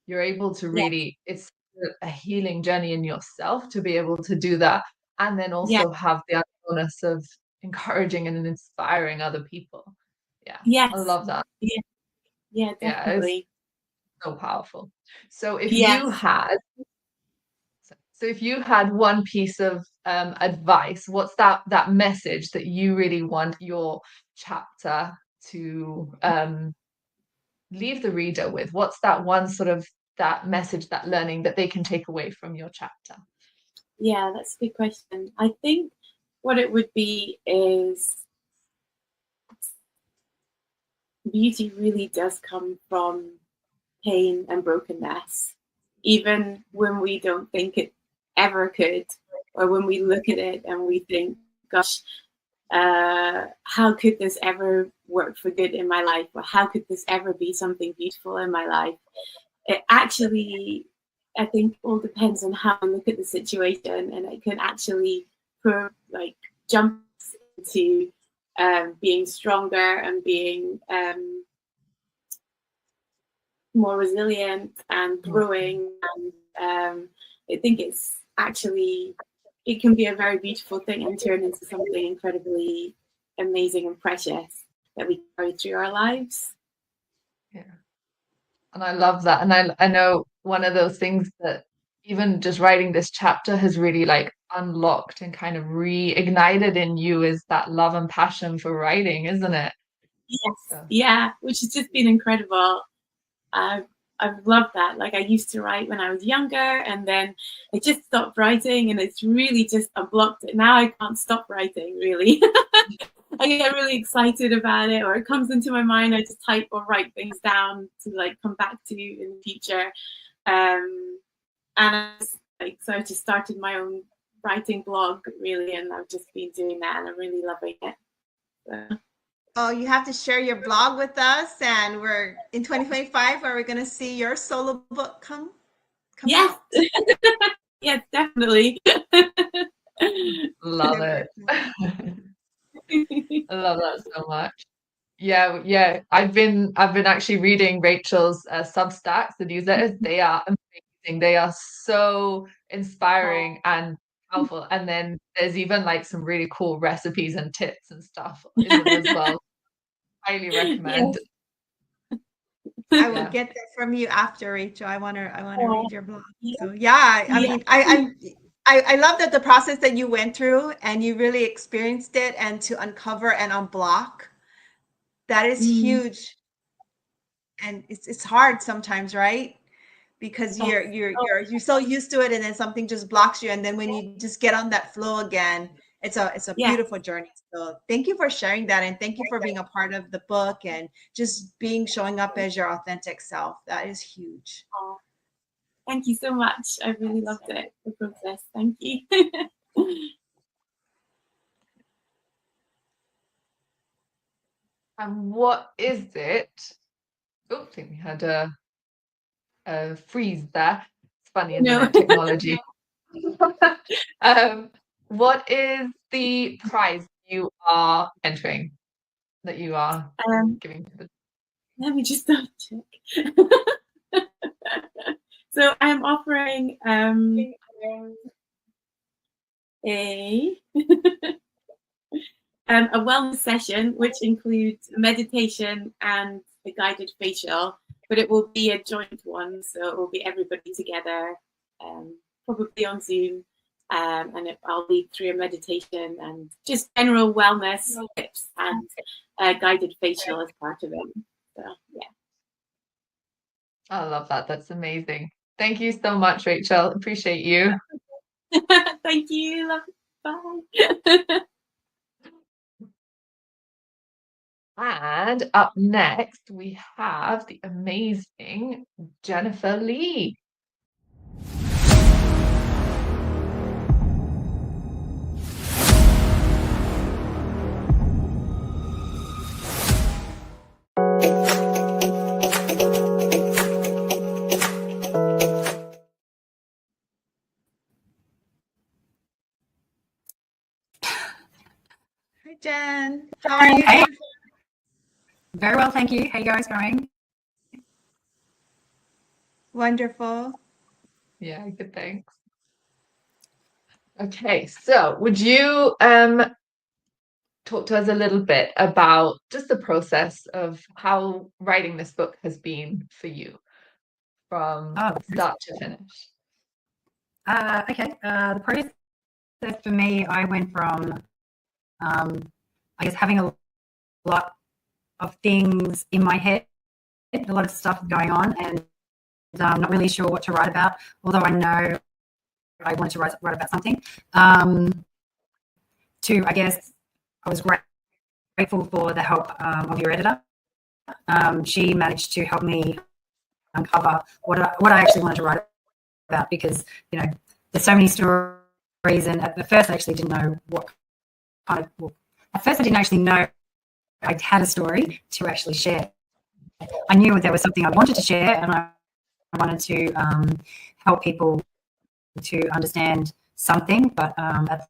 you're able to really, it's a healing journey in yourself to be able to do that. And then also have the bonus of encouraging and inspiring other people. Yeah. Yes. I love that. Yeah, definitely. Yeah, it's so powerful. So if you had one piece of advice, what's that message that you really want your chapter to leave the reader with? What's that one sort of that message, that learning that they can take away from your chapter? Yeah, that's a good question. I think what it would be is beauty really does come from pain and brokenness, even when we don't think it ever could, or when we look at it and we think, gosh, how could this ever work for good in my life? Or how could this ever be something beautiful in my life? It actually, I think, all depends on how I look at the situation, and it can actually jump into being stronger and being more resilient and growing. And I think it's actually, it can be a very beautiful thing and turn into something incredibly amazing and precious that we carry through our lives. Yeah. And I love that. And I know one of those things that even just writing this chapter has really like unlocked and kind of reignited in you is that love and passion for writing, isn't it? Yes. So. Yeah, which has just been incredible. I've loved that. Like, I used to write when I was younger, and then I just stopped writing, and it's really just unblocked it. Now I can't stop writing, really. I get really excited about it, or it comes into my mind. I just type or write things down to like come back to in the future. And so I just started my own writing blog, really, and I've just been doing that, and I'm really loving it. So. Oh, you have to share your blog with us, and we're in 2025 where we're going to see your solo book come yes. out. Yes, definitely. Love it. I love that so much. Yeah. I've been actually reading Rachel's Substacks, the newsletters. They are amazing. They are so inspiring and powerful. And then there's even like some really cool recipes and tips and stuff in them as well. Highly recommend. Yes. I will get that from you after, Rachel. I want to read your blog. So yeah, I mean, I love that the process that you went through and you really experienced it, and to uncover and unblock, that is huge. And it's hard sometimes, right? Because you're so used to it, and then something just blocks you, and then when you just get on that flow again, it's a beautiful journey. So thank you for sharing that, and thank you for being a part of the book and just showing up as your authentic self. That is huge. Oh, thank you so much. I really loved it, the process. Thank you. And what is it? Oh, I think we had a freeze there. It's funny, isn't it? Technology. What is the prize you are entering, that you are giving to the... Let me just double check. So I'm offering a wellness session, which includes meditation and a guided facial, but it will be a joint one, so it will be everybody together, probably on Zoom, and I'll lead through a meditation and just general wellness tips and a guided facial as part of it. So yeah. I love that. That's amazing. Thank you so much, Rachel. Appreciate you. Thank you. Love it. Bye. And up next, we have the amazing Jennifer Lee. Hi, Jen. How are you doing? Very well, thank you. How you guys going? Wonderful. Yeah, good, thanks. Okay, so would you talk to us a little bit about just the process of how writing this book has been for you from start to finish? Okay, the process for me, I went from, I guess, having a lot of things in my head, a lot of stuff going on, and I'm not really sure what to write about, although I know I wanted to write about something. Two, I guess I was grateful for the help of your editor. She managed to help me uncover what I actually wanted to write about, because, you know, there's so many stories, and at first I actually didn't know what kind of, well, at first I didn't actually know I had a story to actually share. I knew there was something I wanted to share, and I wanted to help people to understand something, but at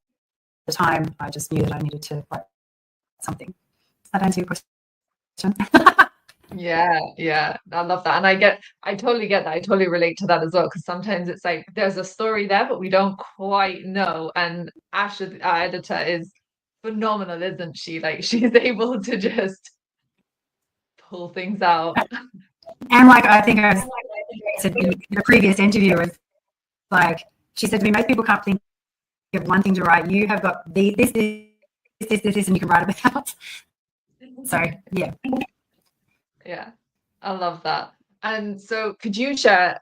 the time I just knew that I needed to write something. Does that answer your question? Yeah, I love that. And I totally get that. I totally relate to that as well, because sometimes it's like there's a story there, but we don't quite know. And Asha, our editor, is phenomenal, isn't she? Like, she's able to just pull things out. And like I think I said in the previous interview, was like, she said to me, most people can't think of one thing to write. You have got this, and you can write it about. So yeah. Yeah, I love that. And so could you share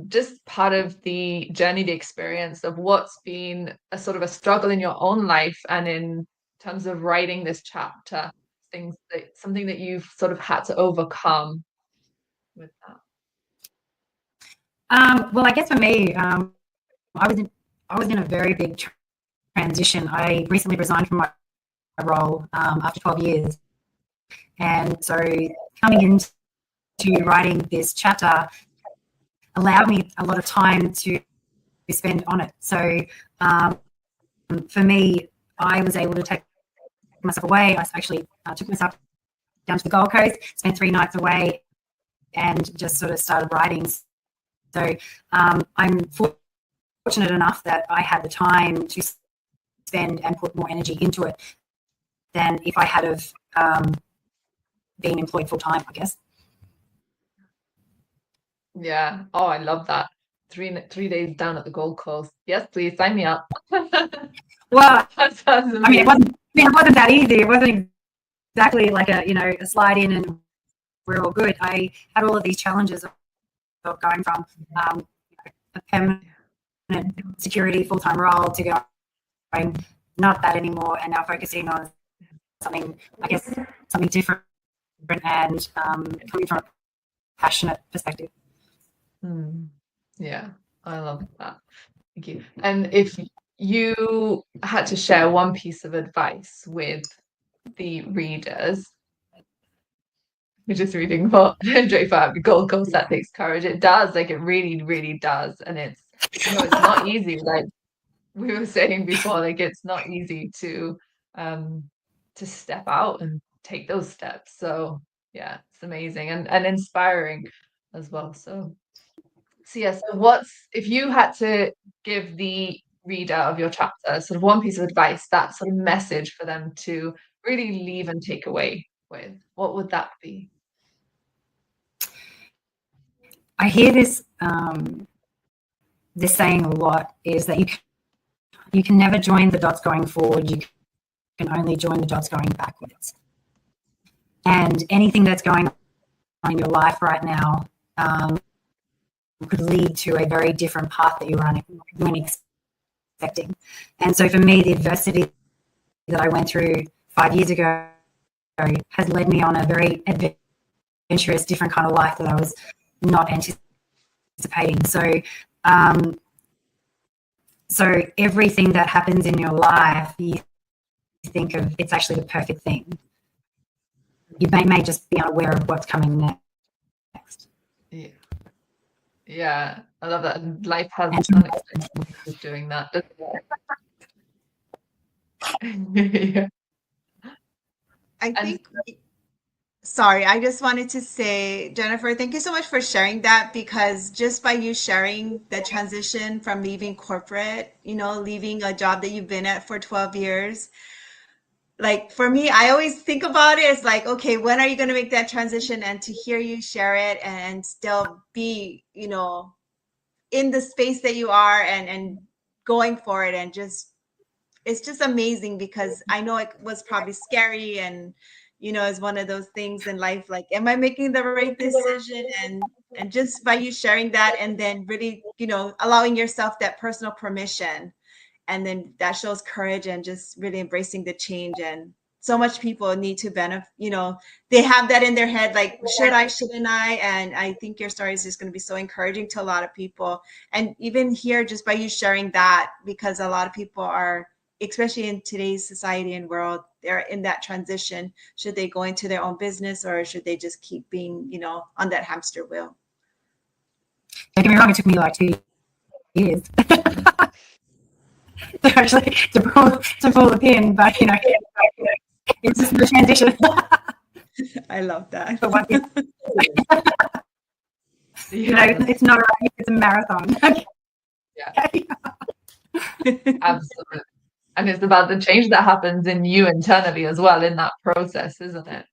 just part of the journey, the experience of what's been a sort of a struggle in your own life and in terms of writing this chapter, something that you've sort of had to overcome with that? Well, I guess for me, I was in a very big transition. I recently resigned from my role after 12 years, and so coming into writing this chapter allowed me a lot of time to spend on it. So for me, I was able to take myself away. I actually took myself down to the Gold Coast, spent 3 nights away, and just sort of started writing. So I'm fortunate enough that I had the time to spend and put more energy into it than if I had have been employed full time, I guess. Yeah. Oh, I love that. 3 days down at the Gold Coast. Yes, please sign me up. Well, That sounds I mean, amazing. it wasn't that easy. It wasn't exactly like a slide in and we're all good. I had all of these challenges of going from a permanent security full-time role to going not that anymore, and now focusing on something, I guess, something different, and coming from a passionate perspective. Yeah, I love that. Thank you. And if you had to share one piece of advice with the readers, we're just reading for Drake for Gold Coast, that takes courage. It does, like it really, really does. And it's, it's not easy. Like we were saying before, like it's not easy to step out and take those steps. So yeah, it's amazing and inspiring as well. So yeah, so if you had to give the reader of your chapter sort of one piece of advice, that sort of message for them to really leave and take away with, what would that be? I hear this saying a lot, is that you can never join the dots going forward. You can only join the dots going backwards. And anything that's going on in your life right now could lead to a very different path that you weren't expecting. And so for me, the adversity that I went through 5 years ago has led me on a very adventurous, different kind of life that I was not anticipating. So everything that happens in your life, you think of it's actually the perfect thing. You may just be unaware of what's coming next. Yeah, I love that. And life has unexpected ways of doing that, doesn't it? Yeah. I think, sorry, I just wanted to say, Jennifer, thank you so much for sharing that, because just by you sharing the transition from leaving corporate, leaving a job that you've been at for 12 years, like for me, I always think about it as like, okay, when are you going to make that transition? And to hear you share it and still be, in the space that you are and going for it, and just, it's just amazing, because I know it was probably scary and is one of those things in life. Like, am I making the right decision? And just by you sharing that, and then really, allowing yourself that personal permission, and then that shows courage and just really embracing the change. And so much people need to benefit, they have that in their head, like, should I, shouldn't I? And I think your story is just going to be so encouraging to a lot of people. And even here, just by you sharing that, because a lot of people are, especially in today's society and world, they're in that transition. Should they go into their own business, or should they just keep being, on that hamster wheel? Don't get me wrong, it took me like 2 years to actually to pull the pin, but it's just the transition. I love that. But it's not a race, it's a marathon. Yeah. Absolutely. And it's about the change that happens in you internally as well in that process, isn't it?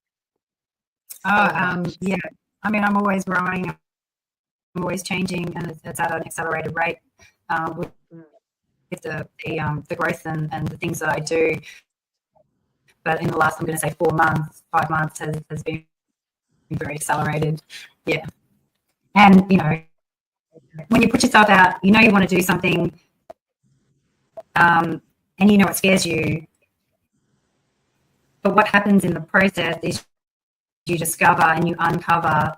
Yeah. I mean, I'm always growing, I'm always changing, and it's at an accelerated rate with the growth and the things that I do. But in the last, I'm going to say 5 months has been very accelerated. Yeah. And, when you put yourself out, you want to do something, and it scares you. But what happens in the process is you discover and you uncover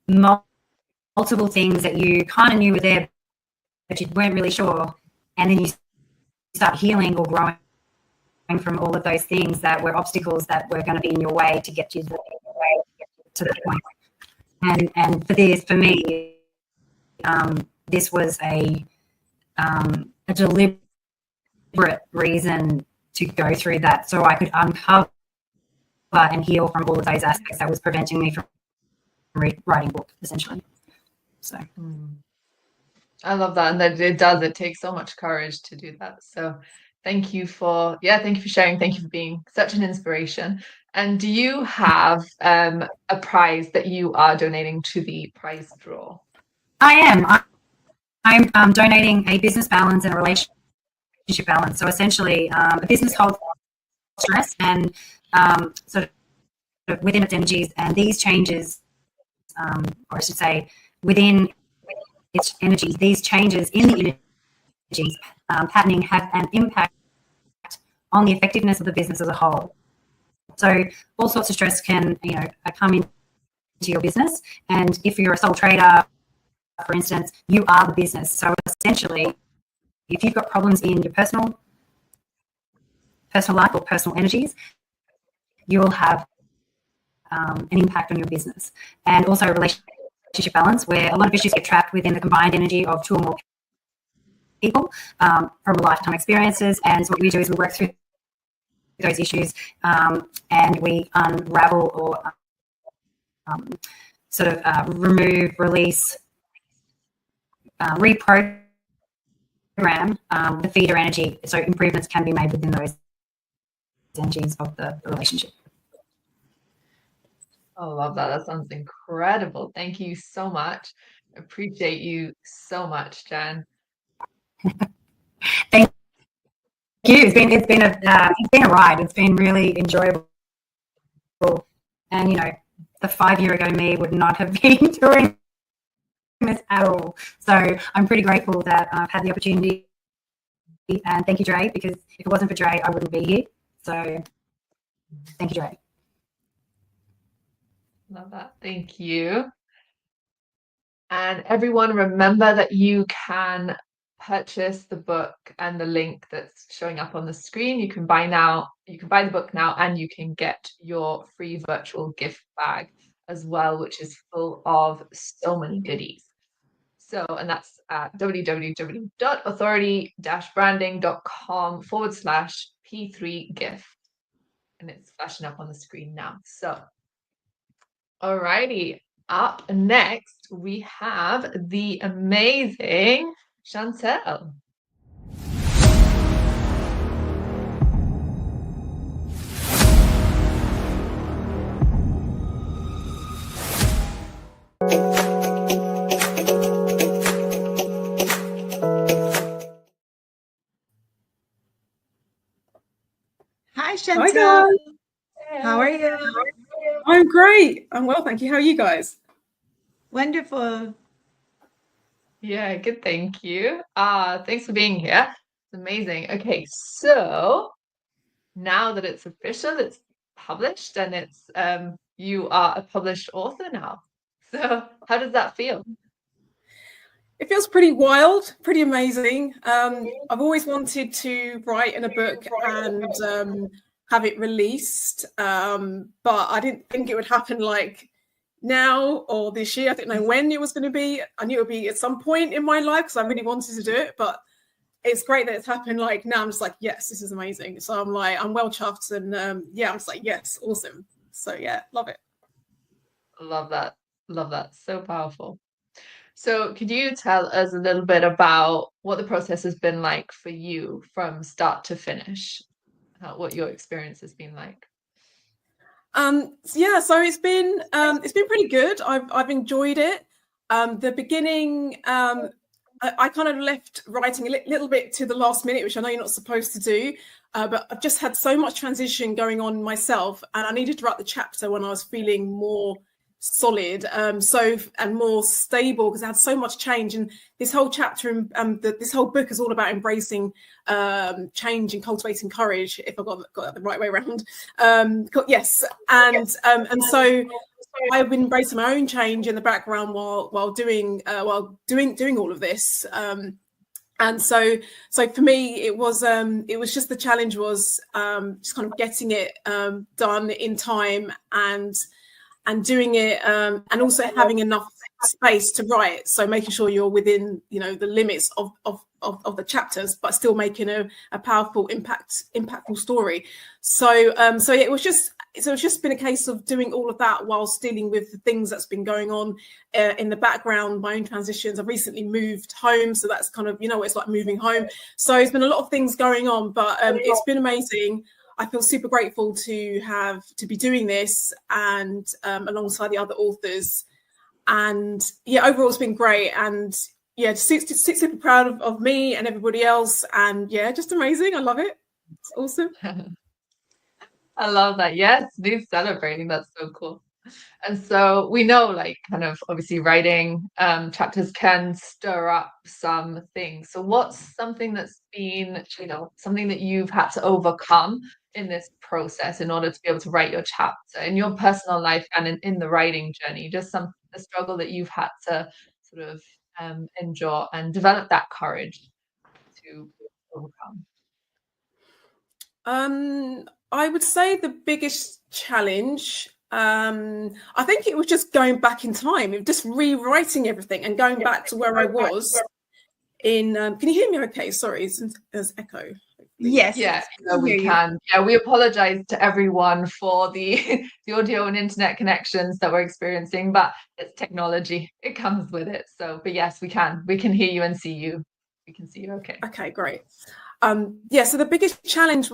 multiple things that you kind of knew were there, but you weren't really sure. And then you start healing or growing from all of those things that were obstacles that were going to be in your way to get you to that point. And for me, this was a deliberate reason to go through that, so I could uncover and heal from all of those aspects that was preventing me from writing a book, essentially. So I love that, and that it takes so much courage to do that. So thank you for sharing. Thank you for being such an inspiration. And do you have a prize that you are donating to the prize draw? I am. I'm donating a business balance and a relationship balance. So essentially, a business holds stress and sort of within its energies, and these changes, or I should say, within its energies, these changes in the energies patterning have an impact on the effectiveness of the business as a whole. So all sorts of stress can, come into your business, and if you're a sole trader, for instance, you are the business. So essentially, if you've got problems in your personal life or personal energies, you will have an impact on your business. And also relationship balance, where a lot of issues get trapped within the combined energy of 2 or more people from lifetime experiences. And so what we do is we work through those issues and we unravel or remove, release, reprogram the feeder energy, so improvements can be made within those energies of the relationship. I love that. That sounds incredible. Thank you so much. Appreciate you so much, Jen. Thank you. It's been a ride. It's been really enjoyable. And the 5-year ago me would not have been doing this at all. So I'm pretty grateful that I've had the opportunity. And thank you, Dre, because if it wasn't for Dre, I wouldn't be here. So thank you, Dre. Love that. Thank you. And everyone, remember that you can purchase the book and the link that's showing up on the screen. You can buy the book now, and you can get your free virtual gift bag as well, which is full of so many goodies. So, and that's at www.authority-branding.com/P3gift. And it's flashing up on the screen now. So, alrighty. Up next, we have the amazing Chantel. Hi, Chantel. How are you? I'm great. I'm well, thank you. How are you guys? Wonderful. Yeah, good, thank you. Thanks for being here. It's amazing. Okay, so now that it's official, it's published, and it's you are a published author now. So how does that feel? It feels pretty wild, pretty amazing. I've always wanted to write in a book and have it released, but I didn't think it would happen like now or this year. I didn't know when it was going to be. I knew it would be at some point in my life because I really wanted to do it, but it's great that it's happened like now. I'm just like, yes, this is amazing. So I'm like, I'm well chuffed, and yeah, I'm just like, yes, awesome. So yeah, love it. Love that. Love that. So powerful. So could you tell us a little bit about what the process has been like for you from start to finish? What your experience has been like? Yeah, so it's been pretty good. I've enjoyed it. The beginning, I kind of left writing a little bit to the last minute, which I know you're not supposed to do, but I've just had so much transition going on myself, and I needed to write the chapter when I was feeling more solid, and more stable, because I had so much change. And this whole chapter and this whole book is all about embracing change and cultivating courage, if I got that the right way around. Yes, and so I've been embracing my own change in the background while doing all of this. And so for me, it was just, the challenge was just kind of getting it done in time and doing it, and also having enough space to write. So making sure you're within, the limits of the chapters, but still making a powerful, impactful story. So it was just been a case of doing all of that whilst dealing with the things that's been going on in the background, my own transitions. I've recently moved home, so that's kind of, what it's like moving home. So it's been a lot of things going on, but it's been amazing. I feel super grateful to be doing this, and alongside the other authors. And yeah, overall it's been great. And yeah, just super proud of me and everybody else. And yeah, just amazing. I love it. It's awesome. I love that. Yes, do celebrating. That's so cool. And so we know, like, kind of obviously writing chapters can stir up some things. So what's something that's been, something that you've had to overcome in this process in order to be able to write your chapter in your personal life and in the writing journey? Just a struggle that you've had to sort of endure and develop that courage to overcome. I would say the biggest challenge, I think it was just going back in time, just rewriting everything and going back to where I was in. Can you hear me okay? Sorry, there's echo. Yes. Yeah, we can. Yeah, we apologize to everyone for the audio and internet connections that we're experiencing, but it's technology. It comes with it. So, but yes, we can hear you and see you. We can see you okay. Okay, great. Yeah, so the biggest challenge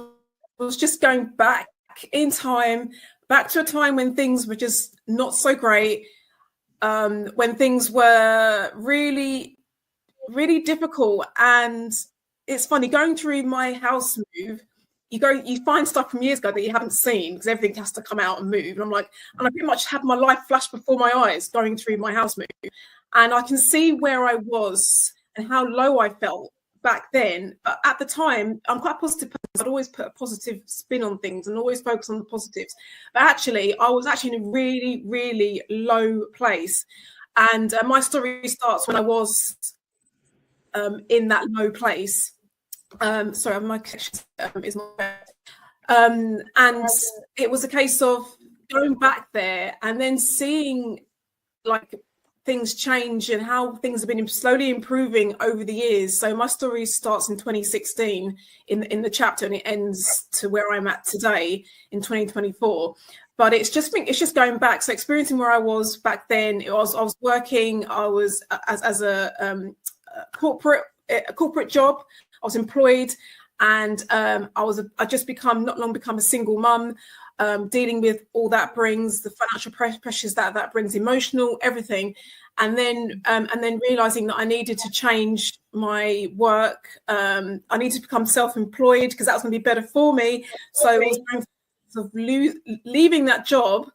was just going back in time, back to a time when things were just not so great, when things were really, really difficult. And it's funny, going through my house move, you find stuff from years ago that you haven't seen, because everything has to come out and move. And I pretty much had my life flash before my eyes going through my house move. And I can see where I was and how low I felt back then. But at the time, I'm quite a positive person. I'd always put a positive spin on things and always focus on the positives. But actually, I was actually in a really, really low place. And my story starts when I was in that low place. Sorry, my connection is not bad. And it was a case of going back there and then seeing like things change and how things have been slowly improving over the years. So my story starts in 2016 in the chapter, and it ends to where I'm at today in 2024. But it's just going back. So experiencing where I was back then, I was working. I was as a corporate job. I was employed, and I just not long become a single mum. Dealing with all that brings, the financial pressures that brings, emotional, everything. And then realizing that I needed to change my work. I needed to become self-employed because that was going to be better for me. So it was going of leaving that job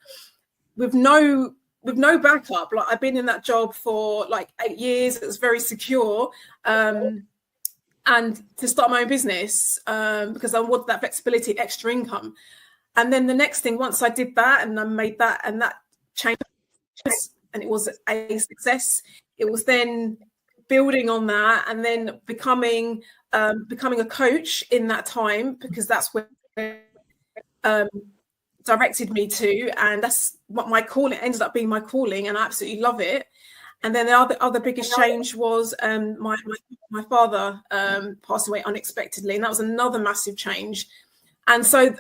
with no backup. Like, I've been in that job for like 8 years. It was very secure. And to start my own business, because I wanted that flexibility, extra income. And then the next thing, once I did that and I made that, and that changed, and it was a success, it was then building on that and then becoming a coach in that time, because that's where directed me to, and that's what my calling ended up being, my calling, and I absolutely love it. And then the other biggest change was my father passed away unexpectedly, and that was another massive change. And so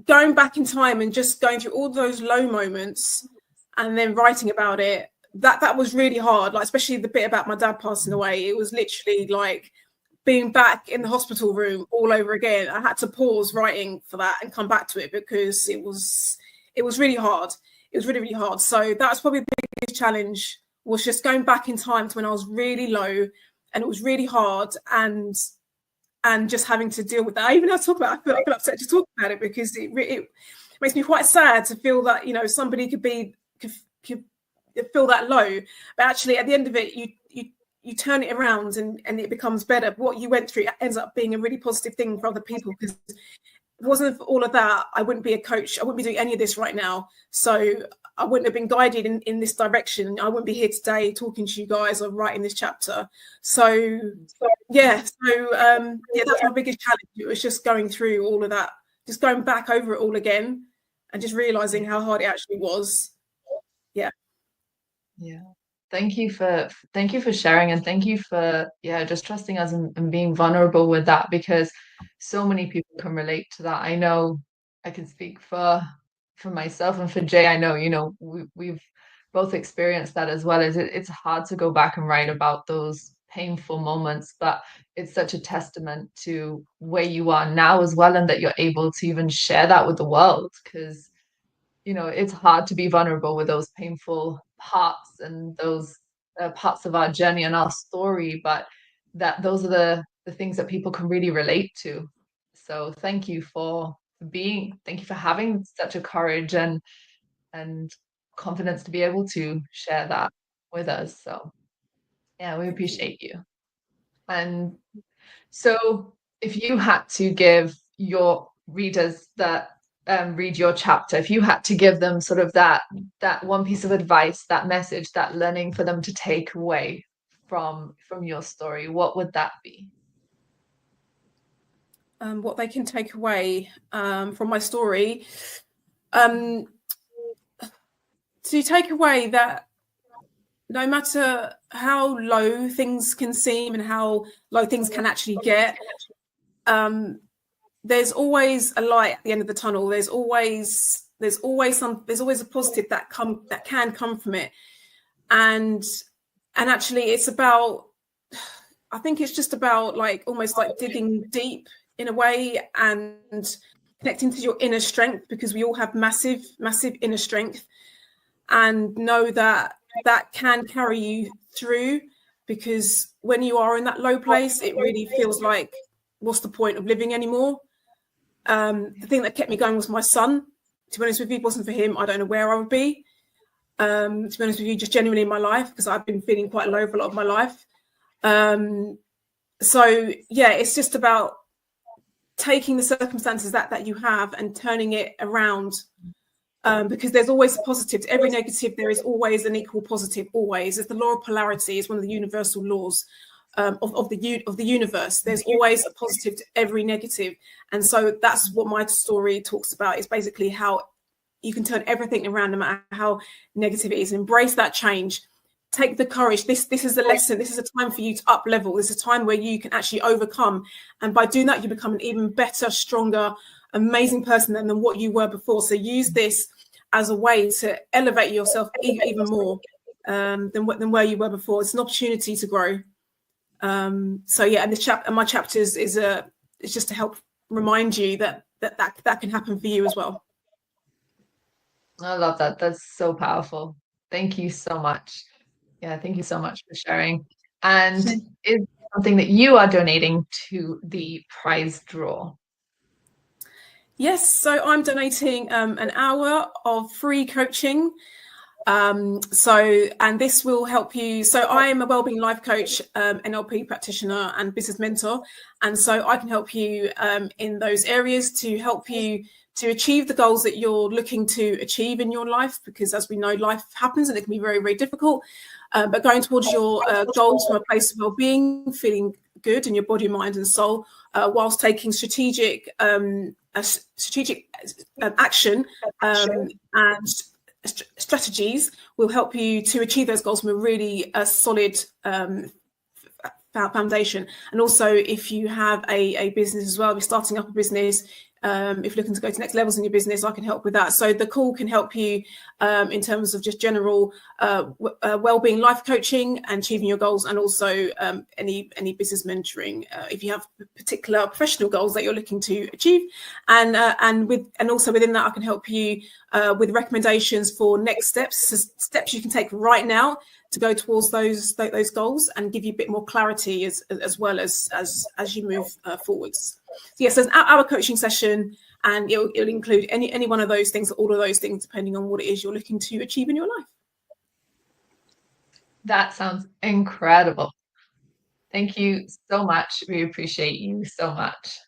going back in time and just going through all those low moments and then writing about it, that was really hard. Like, especially the bit about my dad passing away, it was literally like being back in the hospital room all over again. I had to pause writing for that and come back to it, because it was really hard. It was really, really hard. So that's probably the biggest challenge, was just going back in time to when I was really low and it was really hard, and just having to deal with that. I even have to talk about it. I feel upset to talk about it, because it makes me quite sad to feel that, you know, somebody could feel that low, but actually at the end of it, you turn it around and it becomes better. What you went through ends up being a really positive thing for other people, because if it wasn't for all of that, I wouldn't be a coach. I wouldn't be doing any of this right now. So I wouldn't have been guided in this direction. I wouldn't be here today talking to you guys or writing this chapter. So that's my biggest challenge. It was just going through all of that, just going back over it all again, and just realizing how hard it actually was. Yeah. Thank you for sharing, and thank you for just trusting us and being vulnerable with that, because so many people can relate to that. I know I can speak for myself and for Jay. I know, you know, we've both experienced that as well. It's hard to go back and write about those painful moments, but it's such a testament to where you are now as well, and that you're able to even share that with the world, because you know, it's hard to be vulnerable with those painful parts and those parts of our journey and our story, but those are the things that people can really relate to. So thank you for having such a courage and confidence to be able to share that with us. So yeah, we appreciate you. And so if you had to give your readers that read your chapter, if you had to give them sort of that one piece of advice, that message, that learning for them to take away from your story, what would that be? What they can take away from my story, to take away that no matter how low things can seem and how low things can actually get, there's always a light at the end of the tunnel. There's always a positive that can come from it. And actually it's about, I think it's just about like almost like digging deep in a way and connecting to your inner strength, because we all have massive, massive inner strength, and know that can carry you through, because when you are in that low place, it really feels like, what's the point of living anymore? The thing that kept me going was my son. To be honest with you, if it wasn't for him, I don't know where I would be. To be honest with you, just genuinely in my life, because I've been feeling quite low for a lot of my life. So yeah, it's just about taking the circumstances that you have and turning it around, because there's always a positive. To every negative, there is always an equal positive. Always, it's the law of polarity. It's one of the universal laws of the universe. There's always a positive to every negative, and so that's what my story talks about. It's basically how you can turn everything around, no matter how negative it is. Embrace that change. Take the courage. This is a lesson. This is a time for you to up level. This is a time where you can actually overcome, and by doing that, you become an even better, stronger, amazing person than what you were before. So use this as a way to elevate yourself even more than where you were before. It's an opportunity to grow. So yeah, and my chapters is just to help remind you that can happen for you as well. I love that. That's so powerful. Thank you so much. Yeah, thank you so much for sharing. And is something that you are donating to the prize draw? Yes, so I'm donating an hour of free coaching. And this will help you. So I am a wellbeing life coach, NLP practitioner and business mentor. And so I can help you in those areas to help you to achieve the goals that you're looking to achieve in your life, because as we know, life happens and it can be very, very difficult. But going towards your goals from a place of well-being, feeling good in your body, mind and soul, whilst taking strategic action and strategies will help you to achieve those goals from a really solid foundation. And also, if you have a business as well, if you're starting up a business, if you're looking to go to next levels in your business, I can help with that. So the call can help you in terms of just general well-being life coaching and achieving your goals, and also any business mentoring if you have particular professional goals that you're looking to achieve. And also within that, I can help you with recommendations for next steps you can take right now to go towards those goals, and give you a bit more clarity as well as you move forwards. So yes, there's an hour coaching session, and it'll include any one of those things, all of those things, depending on what it is you're looking to achieve in your life. That sounds incredible. Thank you so much. We appreciate you so much.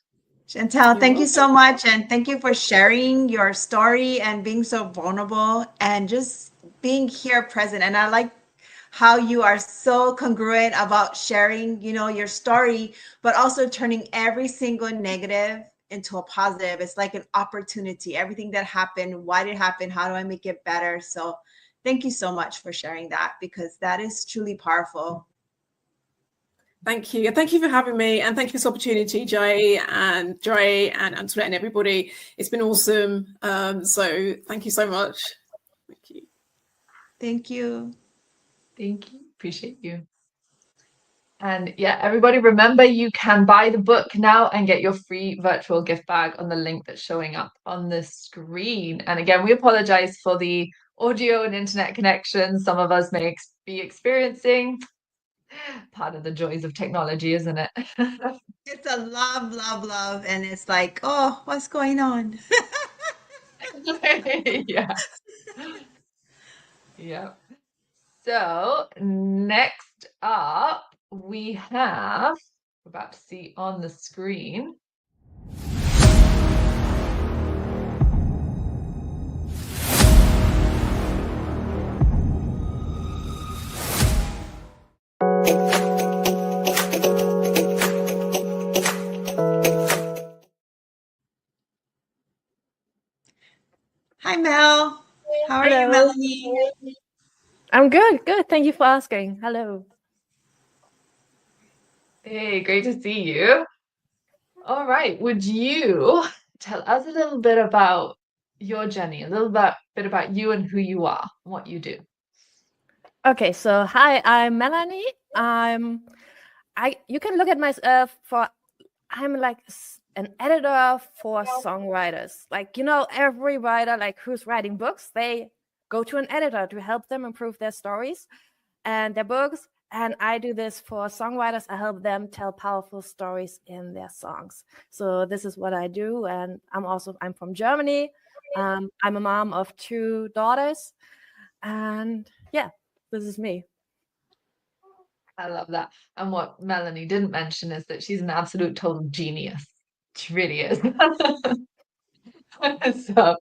Chantel, thank you so much. And thank you for sharing your story and being so vulnerable and just being here present. And I like how you are so congruent about sharing, your story, but also turning every single negative into a positive. It's like an opportunity. Everything that happened, why did it happen? How do I make it better? So thank you so much for sharing that, because that is truly powerful. Thank you. Thank you for having me. And thank you for this opportunity, Jay and Dre and Antoinette and everybody. It's been awesome. So thank you so much. Thank you. Thank you. Thank you. Appreciate you. And yeah, everybody, remember, you can buy the book now and get your free virtual gift bag on the link that's showing up on the screen. And again, we apologize for the audio and internet connection some of us may be experiencing. Part of the joys of technology, isn't it? It's a love. And it's like, oh, what's going on? Yeah. Yeah. So next up, we have, we're about to see on the screen. Hi, Mel. How are you, Melanie? I'm good. Thank you for asking. Hello. Hey, great to see you. All right. Would you tell us a little bit about your journey, a little bit about you and who you are, and what you do? Okay, so hi, I'm Melanie. You can look at myself I'm like an editor for songwriters. Like, every writer who's writing books, they go to an editor to help them improve their stories and their books. And I do this for songwriters. I help them tell powerful stories in their songs. So this is what I do. And I'm from Germany. I'm a mom of 2 daughters. And yeah, this is me. I love that. And what Melanie didn't mention is that she's an absolute total genius. She really is. So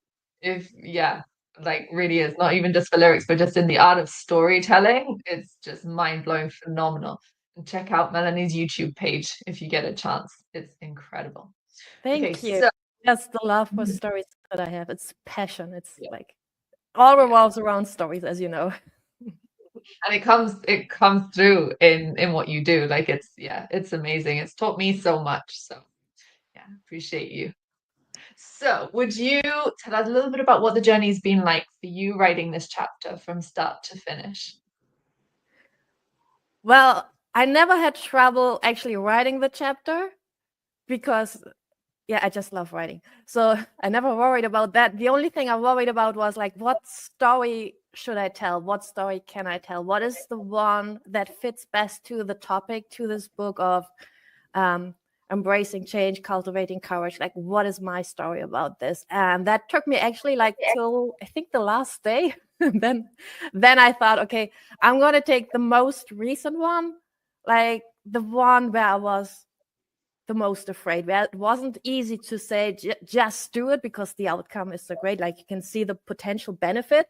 really is, not even just for lyrics, but just in the art of storytelling, it's just mind-blowing, phenomenal. And check out Melanie's YouTube page if you get a chance. It's incredible. Thank you. That's the love for stories that I have. It's passion. It's all revolves around stories, as you know. And it comes through in what you do. It's amazing. It's taught me so much. So yeah, appreciate you. So would you tell us a little bit about what the journey's been like for you writing this chapter from start to finish? Well, I never had trouble actually writing the chapter because I just love writing. So I never worried about that. The only thing I worried about was what story should I tell? What story can I tell? What is the one that fits best to the topic, to this book of embracing change, cultivating courage. Like, what is my story about this? And that took me actually like till I think the last day. then I thought, okay, I'm gonna take the most recent one, like the one where I was the most afraid, where it wasn't easy to say just do it because the outcome is so great. Like, you can see the potential benefit.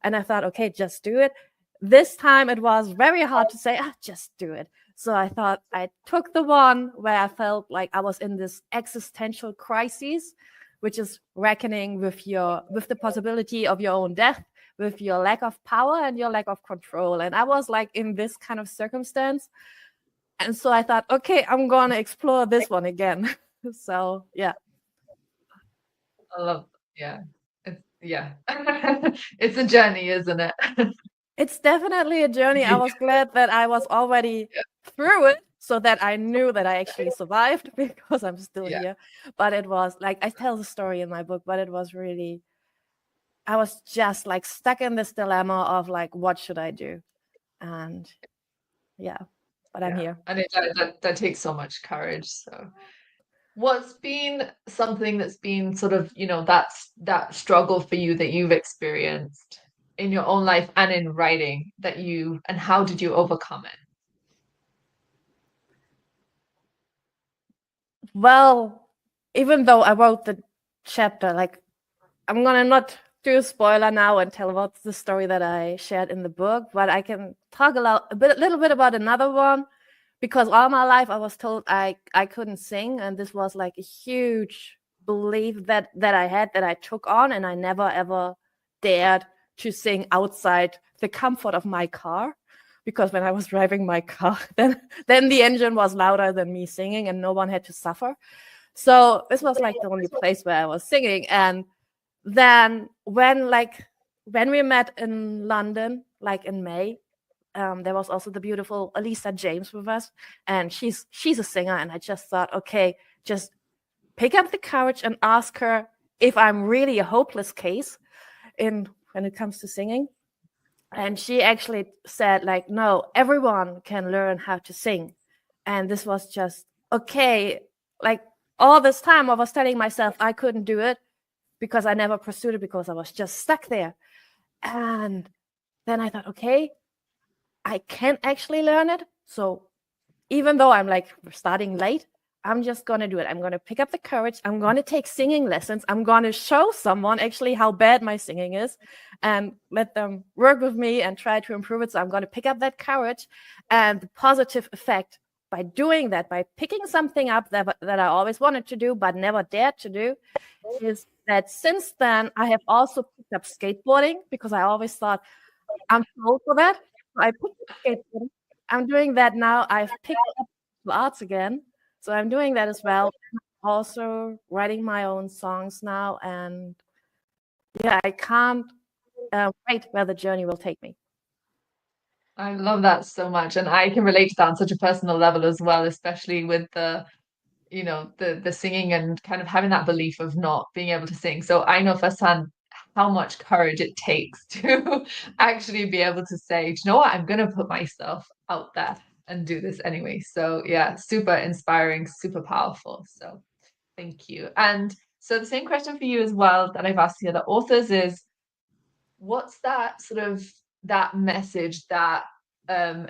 And I thought, okay, just do it. This time it was very hard to say, just do it. So I thought I took the one where I felt like I was in this existential crisis, which is reckoning with the possibility of your own death, with your lack of power and your lack of control. And I was like in this kind of circumstance. And so I thought, okay, I'm going to explore this one again. So, yeah. I love, yeah. It's a journey, isn't it? It's definitely a journey. I was glad that I was already through it so that I knew that I actually survived because I'm still here. But it was like, I tell the story in my book, but it was really, I was just like stuck in this dilemma of like, what should I do? And but I'm here. And that takes so much courage. So what's been something that's been sort of, that struggle for you that you've experienced in your own life and in writing and how did you overcome it? Well, even though I wrote the chapter, like, I'm gonna not do a spoiler now and tell about the story that I shared in the book, but I can talk a little bit about another one, because all my life I was told I couldn't sing, and this was like a huge belief that I had, that I took on, and I never ever dared to sing outside the comfort of my car, because when I was driving my car, then the engine was louder than me singing and no one had to suffer. So this was like the only place where I was singing. And then when we met in London, like in May, there was also the beautiful Elisa James with us, and she's a singer. And I just thought, okay, just pick up the courage and ask her if I'm really a hopeless case when it comes to singing. And she actually said, like, no, everyone can learn how to sing. And this was just, okay, like all this time I was telling myself I couldn't do it because I never pursued it, because I was just stuck there. And then I thought, okay, I can actually learn it. So even though I'm like starting late, I'm just going to do it. I'm going to pick up the courage. I'm going to take singing lessons. I'm going to show someone actually how bad my singing is and let them work with me and try to improve it. So I'm going to pick up that courage, and the positive effect by doing that, by picking something up that I always wanted to do but never dared to do, is that since then I have also picked up skateboarding, because I always thought I'm too old for that. So I picked up skateboarding. I'm doing that now. I've picked up arts again. So I'm doing that as well. Also writing my own songs now. And I can't wait where the journey will take me. I love that so much. And I can relate to that on such a personal level as well, especially with the singing and kind of having that belief of not being able to sing. So I know firsthand how much courage it takes to actually be able to say, do you know what, I'm going to put myself out there and do this anyway. So yeah, super inspiring, super powerful. So thank you. And so the same question for you as well that I've asked the other authors is, what's that sort of that message, that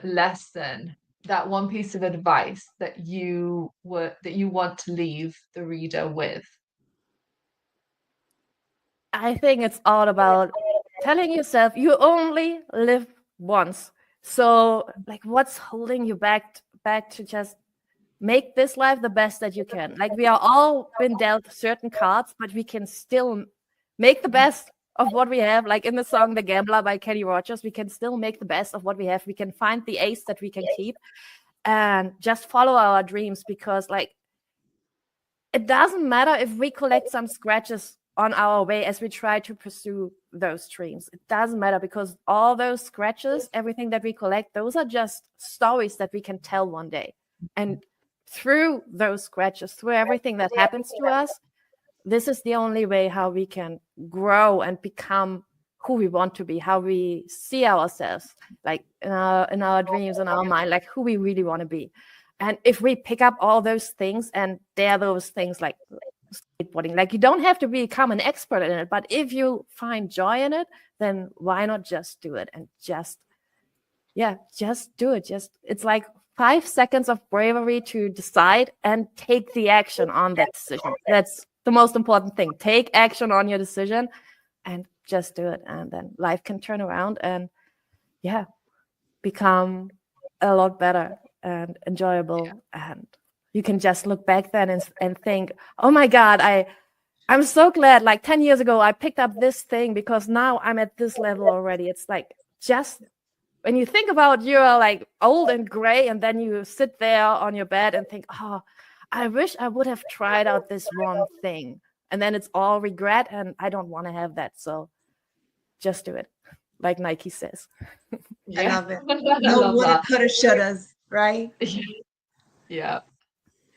lesson, that one piece of advice that you want to leave the reader with? I think it's all about telling yourself you only live once. So like, what's holding you back to just make this life the best that you can? Like, we are all been dealt certain cards, but we can still make the best of what we have. Like in the song The Gambler by Kenny Rogers, we can still make the best of what we have. We can find the ace that we can keep and just follow our dreams, because like, it doesn't matter if we collect some scratches on our way as we try to pursue those dreams. It doesn't matter, because all those scratches, everything that we collect, those are just stories that we can tell one day. And through those scratches, through everything that happens to us, this is the only way how we can grow and become who we want to be, how we see ourselves, like in our dreams, in our mind, like who we really want to be. And if we pick up all those things, and there are those things like skateboarding, like you don't have to become an expert in it, but if you find joy in it, then why not just do it and just do it. It's like 5 seconds of bravery to decide and take the action on that decision. That's the most important thing. Take action on your decision and just do it. And then life can turn around and become a lot better and enjoyable. And you can just look back then and think, oh my God, I'm so glad like 10 years ago I picked up this thing, because now I'm at this level already. It's like, just when you think about you're like old and gray, and then you sit there on your bed and think, oh, I wish I would have tried out this one thing. And then it's all regret, and I don't want to have that. So just do it, like Nike says. I love it. I No love woulda, that. coulda, shouldas, right? Yeah.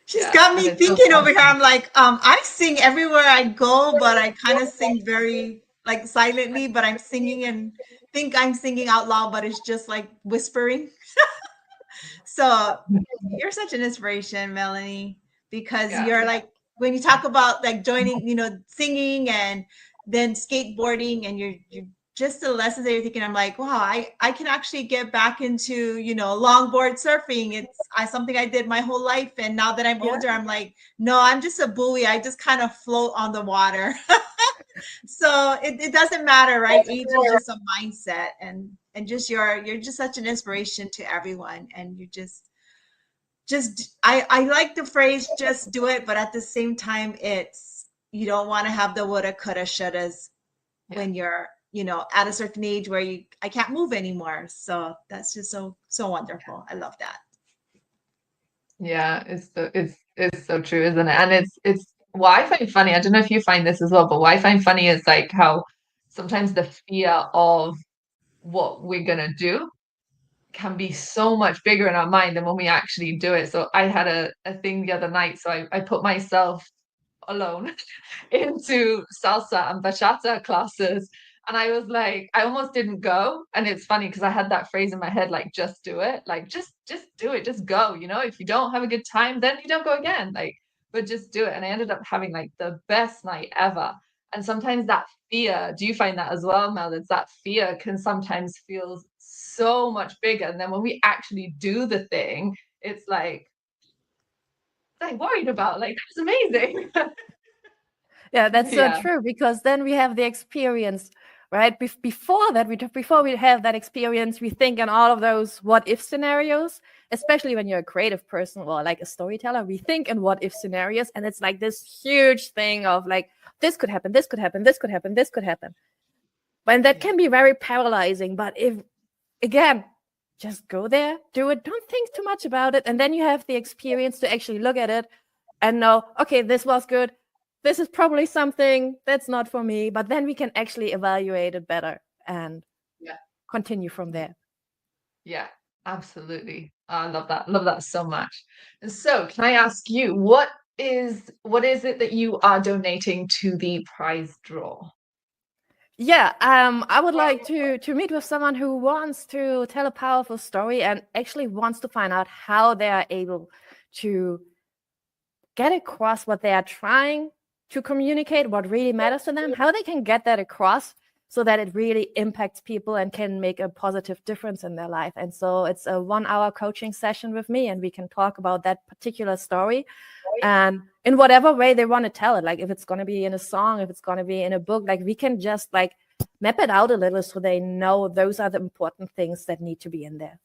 She's Yeah, got and me it's so thinking over here. powerful. I'm like, I sing everywhere I go, but I kind of sing very like silently, but I'm singing and think I'm singing out loud, but it's just like whispering. So you're such an inspiration, Melanie, because Yeah. you're like, when you talk about like joining, singing and then skateboarding, and you're just the lessons that you're thinking, I'm like, wow, I can actually get back into, longboard surfing. It's something I did my whole life. And now that I'm older, I'm like, no, I'm just a buoy. I just kind of float on the water. So it doesn't matter, right? Age is just a mindset, and just you're just such an inspiration to everyone. And you just I like the phrase just do it, but at the same time, it's you don't want to have the woulda, coulda, shouldas when you're at a certain age where I can't move anymore. So that's just so wonderful. I love that. Yeah, it's so true, isn't it? And it's what I find funny. I don't know if you find this as well, but what I find funny is like how sometimes the fear of what we're gonna do can be so much bigger in our mind than when we actually do it. So I had a thing the other night. So I put myself alone into salsa and bachata classes. And I was like, I almost didn't go. And it's funny because I had that phrase in my head, like, just do it. Like, just do it. Just go. If you don't have a good time, then you don't go again. Like, but just do it. And I ended up having like the best night ever. And sometimes that fear, do you find that as well, Mel? It's that fear can sometimes feel so much bigger. And then when we actually do the thing, it's like worried about, like, that's amazing. Yeah, that's so Yeah. true, because then we have the experience, right? Before we have that experience, we think in all of those what if scenarios, especially when you're a creative person or like a storyteller, we think in what if scenarios, and it's like this huge thing of like, this could happen, this could happen, this could happen, this could happen. And that can be very paralyzing. But if, again, just go there, do it, don't think too much about it. And then you have the experience to actually look at it and know, okay, this was good. This is probably something that's not for me, but then we can actually evaluate it better and continue from there. Yeah, absolutely. I love that. Love that so much. And so can I ask you, what is it that you are donating to the prize draw? Yeah, I would like to meet with someone who wants to tell a powerful story and actually wants to find out how they are able to get across what they are trying to communicate, what really matters to them, how they can get that across so that it really impacts people and can make a positive difference in their life. And so it's a 1-hour coaching session with me, and we can talk about that particular story and in whatever way they want to tell it. Like if it's going to be in a song, if it's going to be in a book, like we can just like map it out a little so they know those are the important things that need to be in there.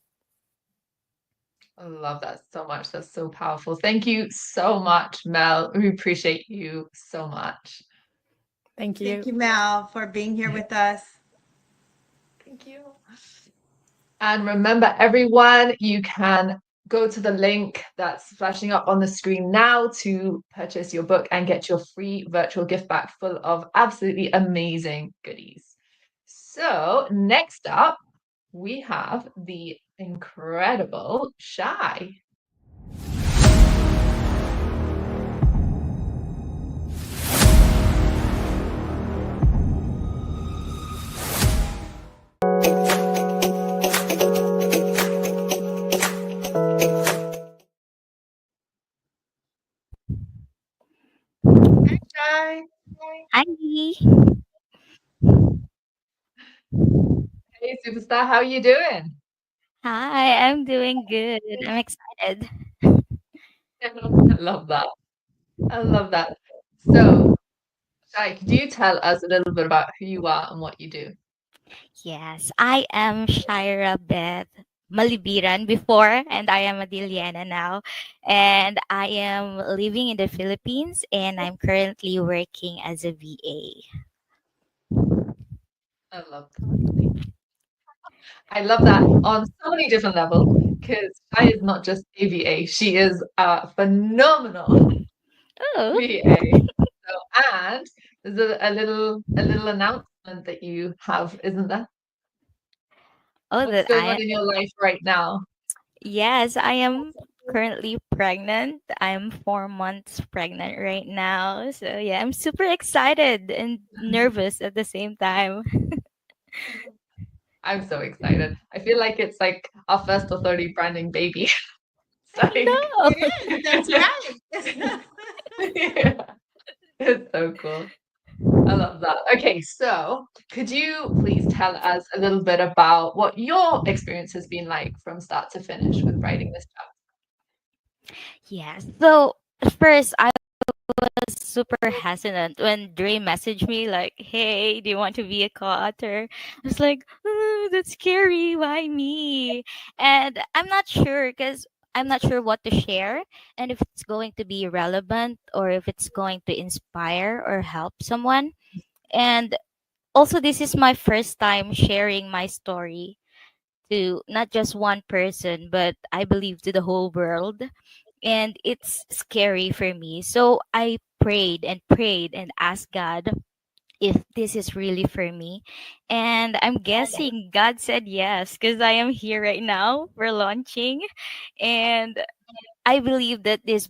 I love that so much. That's so powerful. Thank you so much, Mel. We appreciate you so much. Thank you. Thank you, Mel, for being here with us. Thank you. And remember, everyone, you can go to the link that's flashing up on the screen now to purchase your book and get your free virtual gift bag full of absolutely amazing goodies. So next up, we have the incredible Shy. Hi. Hi. Hey, superstar, how are you doing? Hi, I'm doing good. I'm excited. I love that. I love that. So, Shai, could you tell us a little bit about who you are and what you do? Yes, I am Shira Beth Malibiran before, and I am a Diliana now. And I am living in the Philippines, and I'm currently working as a VA. I love that. Thank you. I love that on so many different levels because Shai is not just AVA, she is a phenomenal Oh, VA. So, and there's a little announcement that you have, isn't there? oh, What's that going on in your life right now? yes, I am currently pregnant. I'm 4 months pregnant right now. So yeah, I'm super excited and nervous at the same time. I'm so excited. I feel like it's like our first authority branding baby. It's I like know. It is. That's right. yeah, it's so cool. I love that. Okay, so could you please tell us a little bit about what your experience has been like from start to finish with writing this Yeah. So first, I was super hesitant when Dre messaged me like, "Hey, do you want to be a co-author?" I was like, "That's scary. Why me?" And I'm not sure what to share and if it's going to be relevant or if it's going to inspire or help someone. And also, this is my first time sharing my story to not just one person, but I believe to the whole world, and it's scary for me. So I prayed and asked God if this is really for me. And I'm guessing God said yes because I am here right now. We're launching. And I believe that this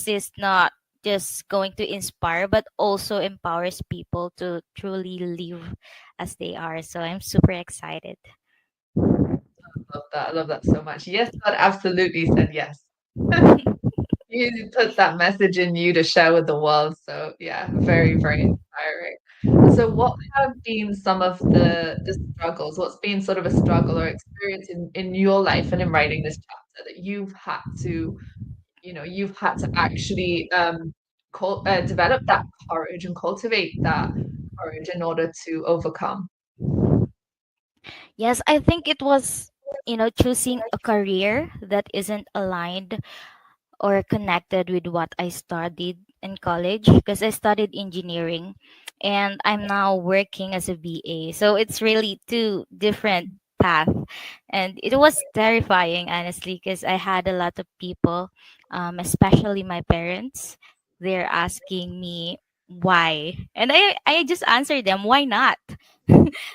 is not just going to inspire but also empowers people to truly live as they are. So I'm super excited. love that. I love that so much. Yes, God absolutely said yes. You put that message in you to share with the world. So yeah, very, very inspiring. And so what have been some of the struggles? What's been sort of a struggle or experience in your life and in writing this chapter that you've had to actually develop that courage and cultivate that courage in order to overcome? Yes, I think it was, choosing a career that isn't aligned or connected with what I studied in college because I studied engineering and I'm now working as a VA. So it's really two different paths. And it was terrifying, honestly, because I had a lot of people, especially my parents, they're asking me why. And I just answered them, why not?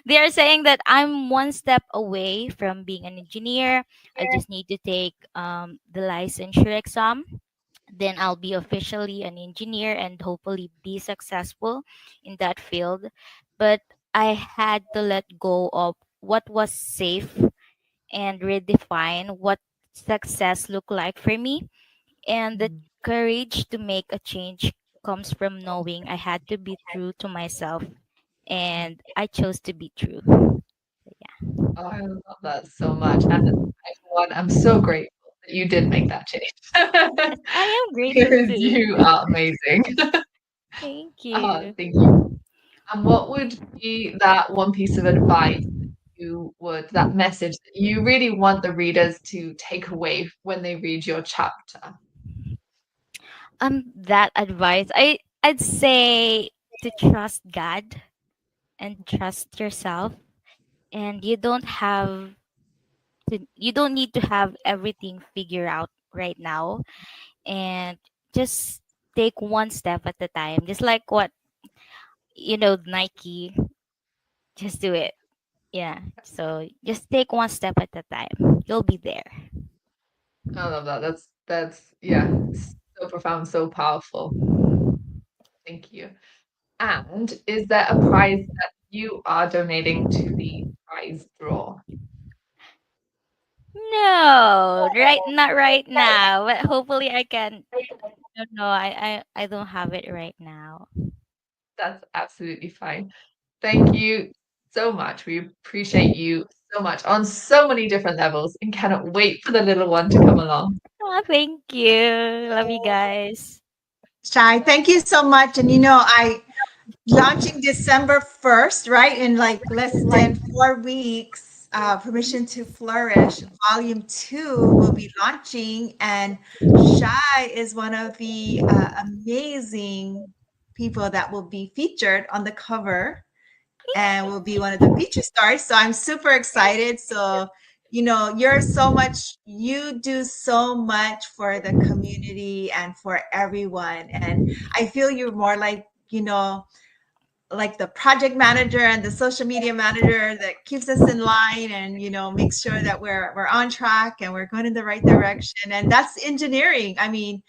They are saying that I'm one step away from being an engineer. I just need to take the licensure exam. Then I'll be officially an engineer and hopefully be successful in that field. But I had to let go of what was safe and redefine what success looked like for me. And the courage to make a change comes from knowing I had to be true to myself, and I chose to be true. Oh, I love that so much. And I, for one, I'm so grateful that you did make that change. Yes, I am grateful Because too. you are amazing. Thank Oh, you. thank you. And what would be that one piece of advice that message that you really want the readers to take away when they read your chapter? That advice, I'd say to trust God and trust yourself, and you don't need to have everything figured out right now, and just take one step at a time, just like what Nike, just do it. Yeah, so just take one step at a time, you'll be there. I love that. That's yeah, so profound, so powerful. Thank you. And is there a prize that you are donating to the prize draw? No, right, not right now, but hopefully I can don't know. I don't have it right now. That's absolutely fine. Thank you so much. We appreciate you so much on so many different levels and cannot wait for the little one to come along. Oh, thank you. Love you guys. Shai, thank you so much. And I launching December 1st, right? In like less than 4 weeks. Permission to Flourish Volume 2 will be launching. And Shai is one of the amazing people that will be featured on the cover and will be one of the feature stars. So I'm super excited. So, you do so much for the community and for everyone. And I feel you're more like the project manager and the social media manager that keeps us in line and makes sure that we're on track and we're going in the right direction. And that's engineering. I mean,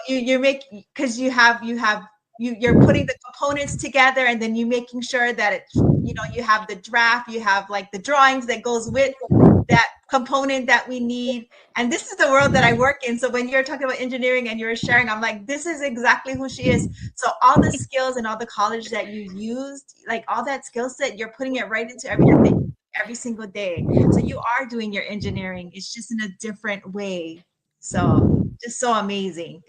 you make, because you're putting the components together, and then you making sure that you have the draft, you have like the drawings that goes with that component that we need. And this is the world that I work in. So when you're talking about engineering and you're sharing, I'm like, this is exactly who she is. So all the skills and all the college that you used, like all that skill set, you're putting it right into everything every single day. So you are doing your engineering. It's just in a different way. So just so amazing.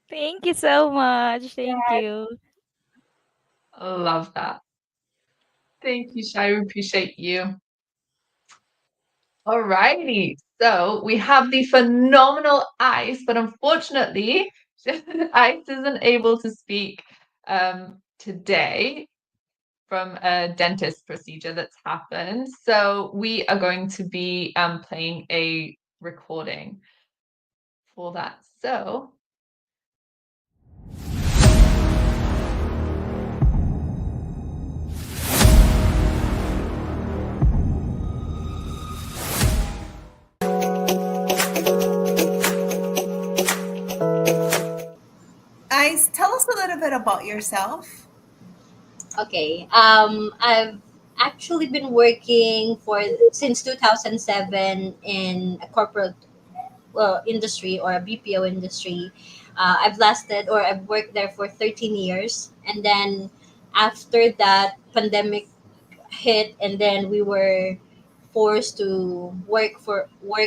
Thank you so much. Thank you. I love that. Thank you, Shai. We appreciate you. Alrighty. So we have the phenomenal Ice, but unfortunately, Ice isn't able to speak today from a dentist procedure that's happened. So we are going to be playing a recording for that. So Ice, tell us a little bit about yourself. Okay. I've actually been working for since 2007 in a corporate industry or a BPO industry. I've worked there for 13 years, and then after that, pandemic hit, and then we were forced to work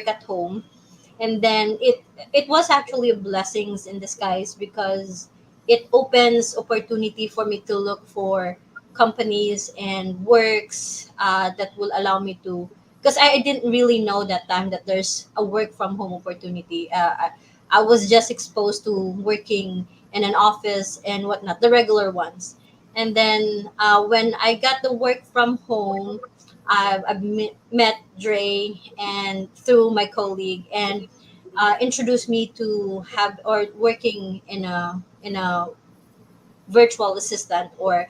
at home. And then it was actually a blessings in disguise because it opens opportunity for me to look for companies and works that will allow me to, because I didn't really know that time that there's a work from home opportunity. I was just exposed to working in an office and whatnot, the regular ones. And then when I got the work from home, met Dre and through my colleague, and introduced me to have or working in a virtual assistant, or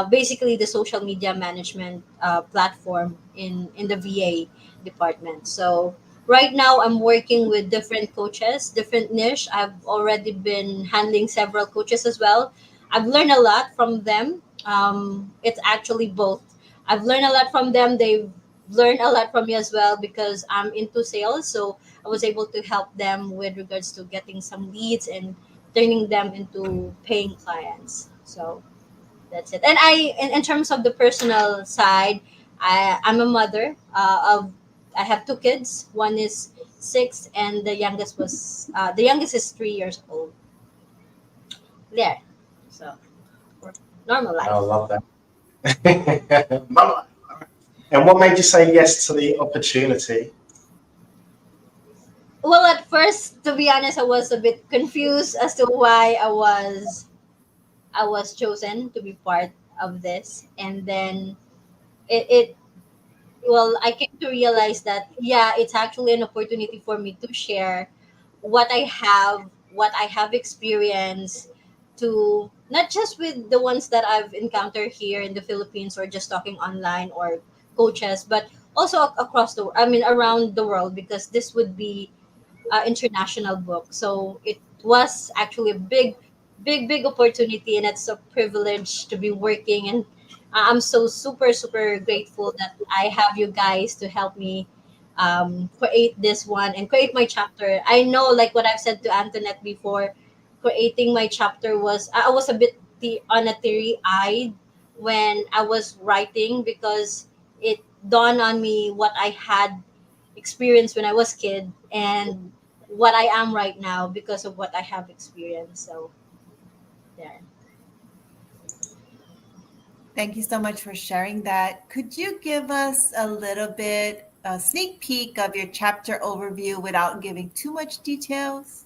basically the social media management platform in the VA department. So right now I'm working with different coaches, different niche. I've already been handling several coaches as well. I've learned a lot from them. It's actually both. I've learned a lot from them. They've learned a lot from me as well because I'm into sales. So I was able to help them with regards to getting some leads and turning them into paying clients. So that's it. And in terms of the personal side, I'm a mother of. I have two kids. One is 6, and the youngest is 3 years old. There, so normal I life. love that. Mama. And what made you say yes to the opportunity? Well, at first, to be honest, I was a bit confused as to why I was chosen to be part of this, and then it well, I came to realize that yeah, it's actually an opportunity for me to share what I have experienced, to not just with the ones that I've encountered here in the Philippines or just talking online or coaches, but also across I mean around the world, because this would be international book. So it was actually a big opportunity, and it's a privilege to be working. And I'm so super grateful that I have you guys to help me create this one and create my chapter. I know, like what I've said to Antoinette before, creating my chapter was I was a bit on a teary eyed when I was writing, because it dawned on me what I had experienced when I was kid and what I am right now because of what I have experienced. So there. Thank you so much for sharing that. Could you give us a little bit, a sneak peek of your chapter overview without giving too much details?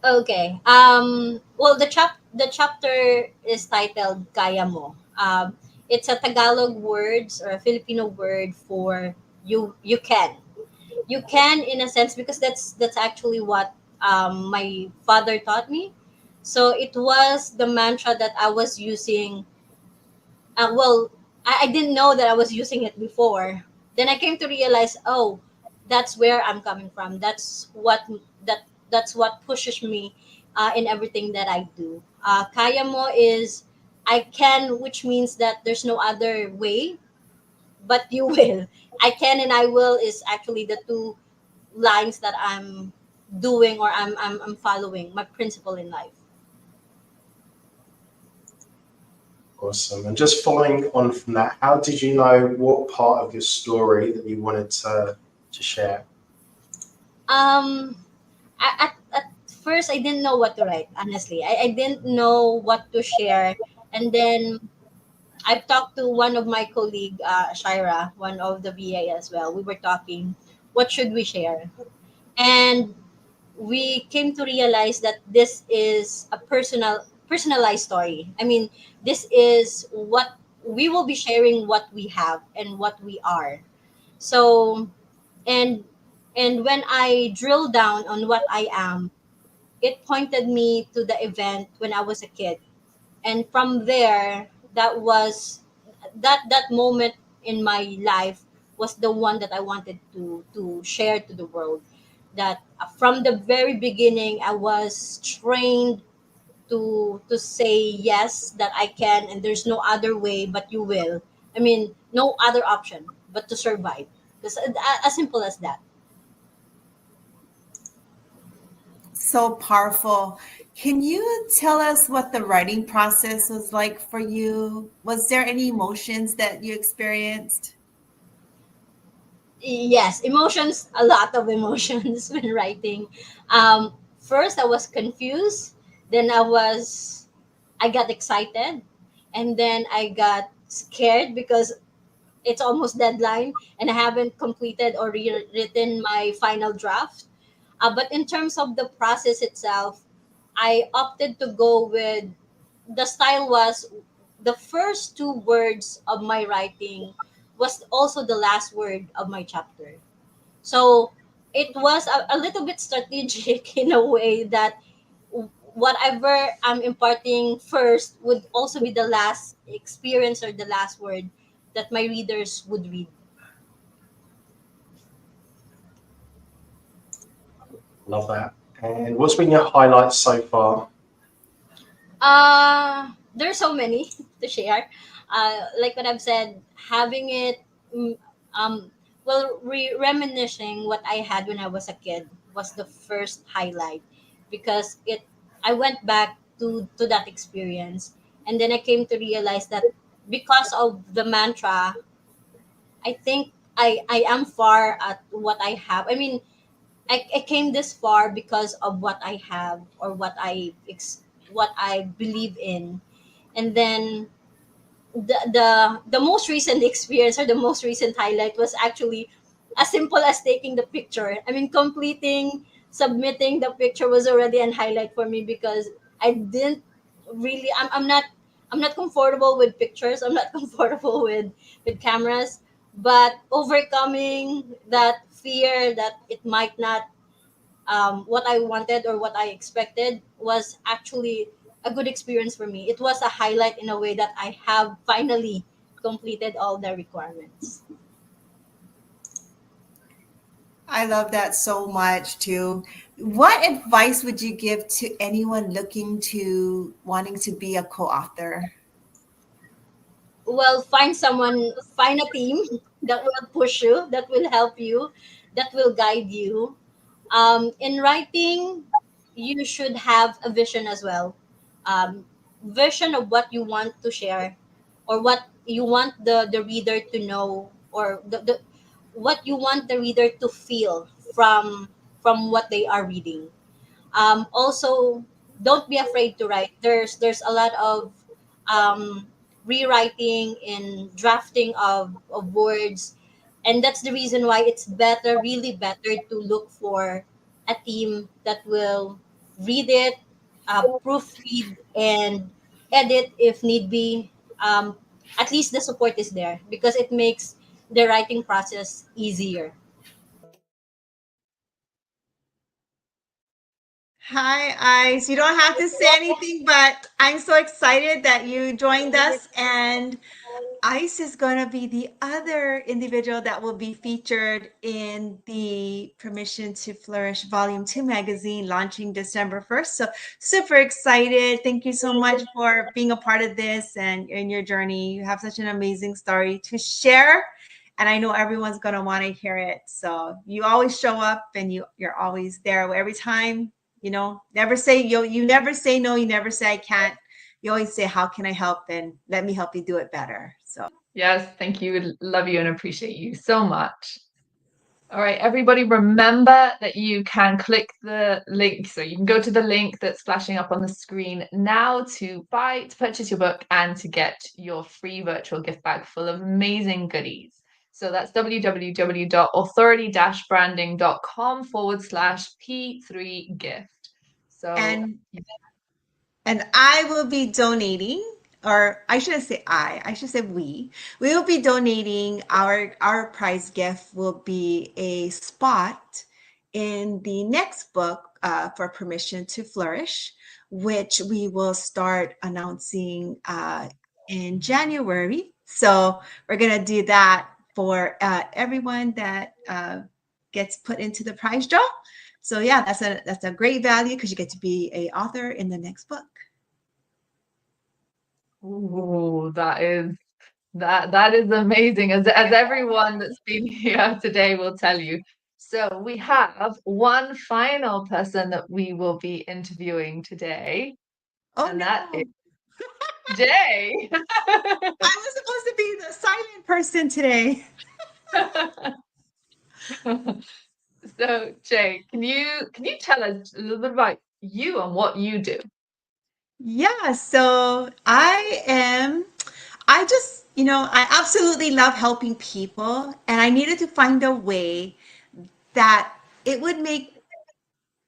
Okay. Well, the chapter is titled Kaya Mo. It's a Tagalog words or a Filipino word for you. You can. You can, in a sense, because that's actually what my father taught me. So it was the mantra that I was using. Well, I didn't know that I was using it before. Then I came to realize, oh, that's where I'm coming from. That that's what pushes me in everything that I do. Kaya mo is I can, which means that there's no other way, but you will. I can and I will is actually the two lines that I'm doing, or I'm following my principle in life. Awesome. And just following on from that, how did you know what part of your story that you wanted to share? Um, at first, I didn't know what to write. Honestly, I didn't know what to share, and then I've talked to one of my colleague, Shira, one of the VA as well. We were talking, what should we share, and we came to realize that this is a personalized story. I mean, this is what we will be sharing, what we have and what we are. So, and when I drill down on what I am, it pointed me to the event when I was a kid. And from there, that moment in my life was the one that I wanted to share to the world. That from the very beginning, I was trained to say yes, that I can, and there's no other way but you will. I mean, no other option but to survive. Just as simple as that. So powerful. Can you tell us what the writing process was like for you? Was there any emotions that you experienced? Yes, emotions, a lot of emotions when writing. First I was confused, then I got excited, and then I got scared because it's almost deadline and I haven't completed or written my final draft. But in terms of the process itself, I opted to go with the style was the first two words of my writing was also the last word of my chapter. So it was a little bit strategic in a way that whatever I'm imparting first would also be the last experience or the last word that my readers would read. Love that. And what's been your highlights so far? There's so many to share. Like what I've said, having it, mm, um, well, reminiscing what I had when I was a kid was the first highlight, because I went back to that experience, and then I came to realize that because of the mantra, I think I am far at what I have. I mean, I came this far because of what I have, or what I believe in. And then the most recent experience, or the most recent highlight, was actually as simple as taking the picture. I mean, submitting the picture was already an highlight for me, because I didn't really I'm not comfortable with pictures. I'm not comfortable with cameras, but overcoming that fear that it might not what I wanted or what I expected was actually a good experience for me. It was a highlight in a way that I have finally completed all the requirements. I love that so much too. What advice would you give to anyone looking to wanting to be a co-author? Well, find a team that will push you, that will help you, that will guide you. In writing, you should have a vision as well. Vision of what you want to share, or what you want the reader to know, or what you want the reader to feel from what they are reading. Also, don't be afraid to write. There's a lot of um, rewriting and drafting of words, and that's the reason why it's better, really better, to look for a team that will read it, proofread, and edit if need be. At least the support is there, because it makes the writing process easier. Hi, Ice. You don't have to say anything, but I'm so excited that you joined us. And Ice is going to be the other individual that will be featured in the Permission to Flourish Volume 2 magazine launching December 1st. So super excited. Thank you so much for being a part of this and in your journey. You have such an amazing story to share. And I know everyone's going to want to hear it. So you always show up and you're always there every time. You know, never say you never say no, you never say I can't. You always say, how can I help? And let me help you do it better. So Yes, thank you. Love you and appreciate you so much. All right, everybody, remember that you can click the link. So you can go to the link that's flashing up on the screen now to purchase your book and to get your free virtual gift bag full of amazing goodies. So that's www.authority-branding.com/P3gift. So, and I will be donating, or I shouldn't say I should say we. We will be donating our prize gift will be a spot in the next book for Permission to Flourish, which we will start announcing in January. So we're gonna do that for everyone that gets put into the prize draw. So yeah, that's a great value because you get to be a author in the next book. ooh, that is amazing, as everyone that's been here today will tell you. So we have one final person that we will be interviewing today, and that is Jay. I was supposed to be the silent person today. So Jay, can you tell us a little bit about you and what you do? Yeah, so I just, I absolutely love helping people, and I needed to find a way that it would make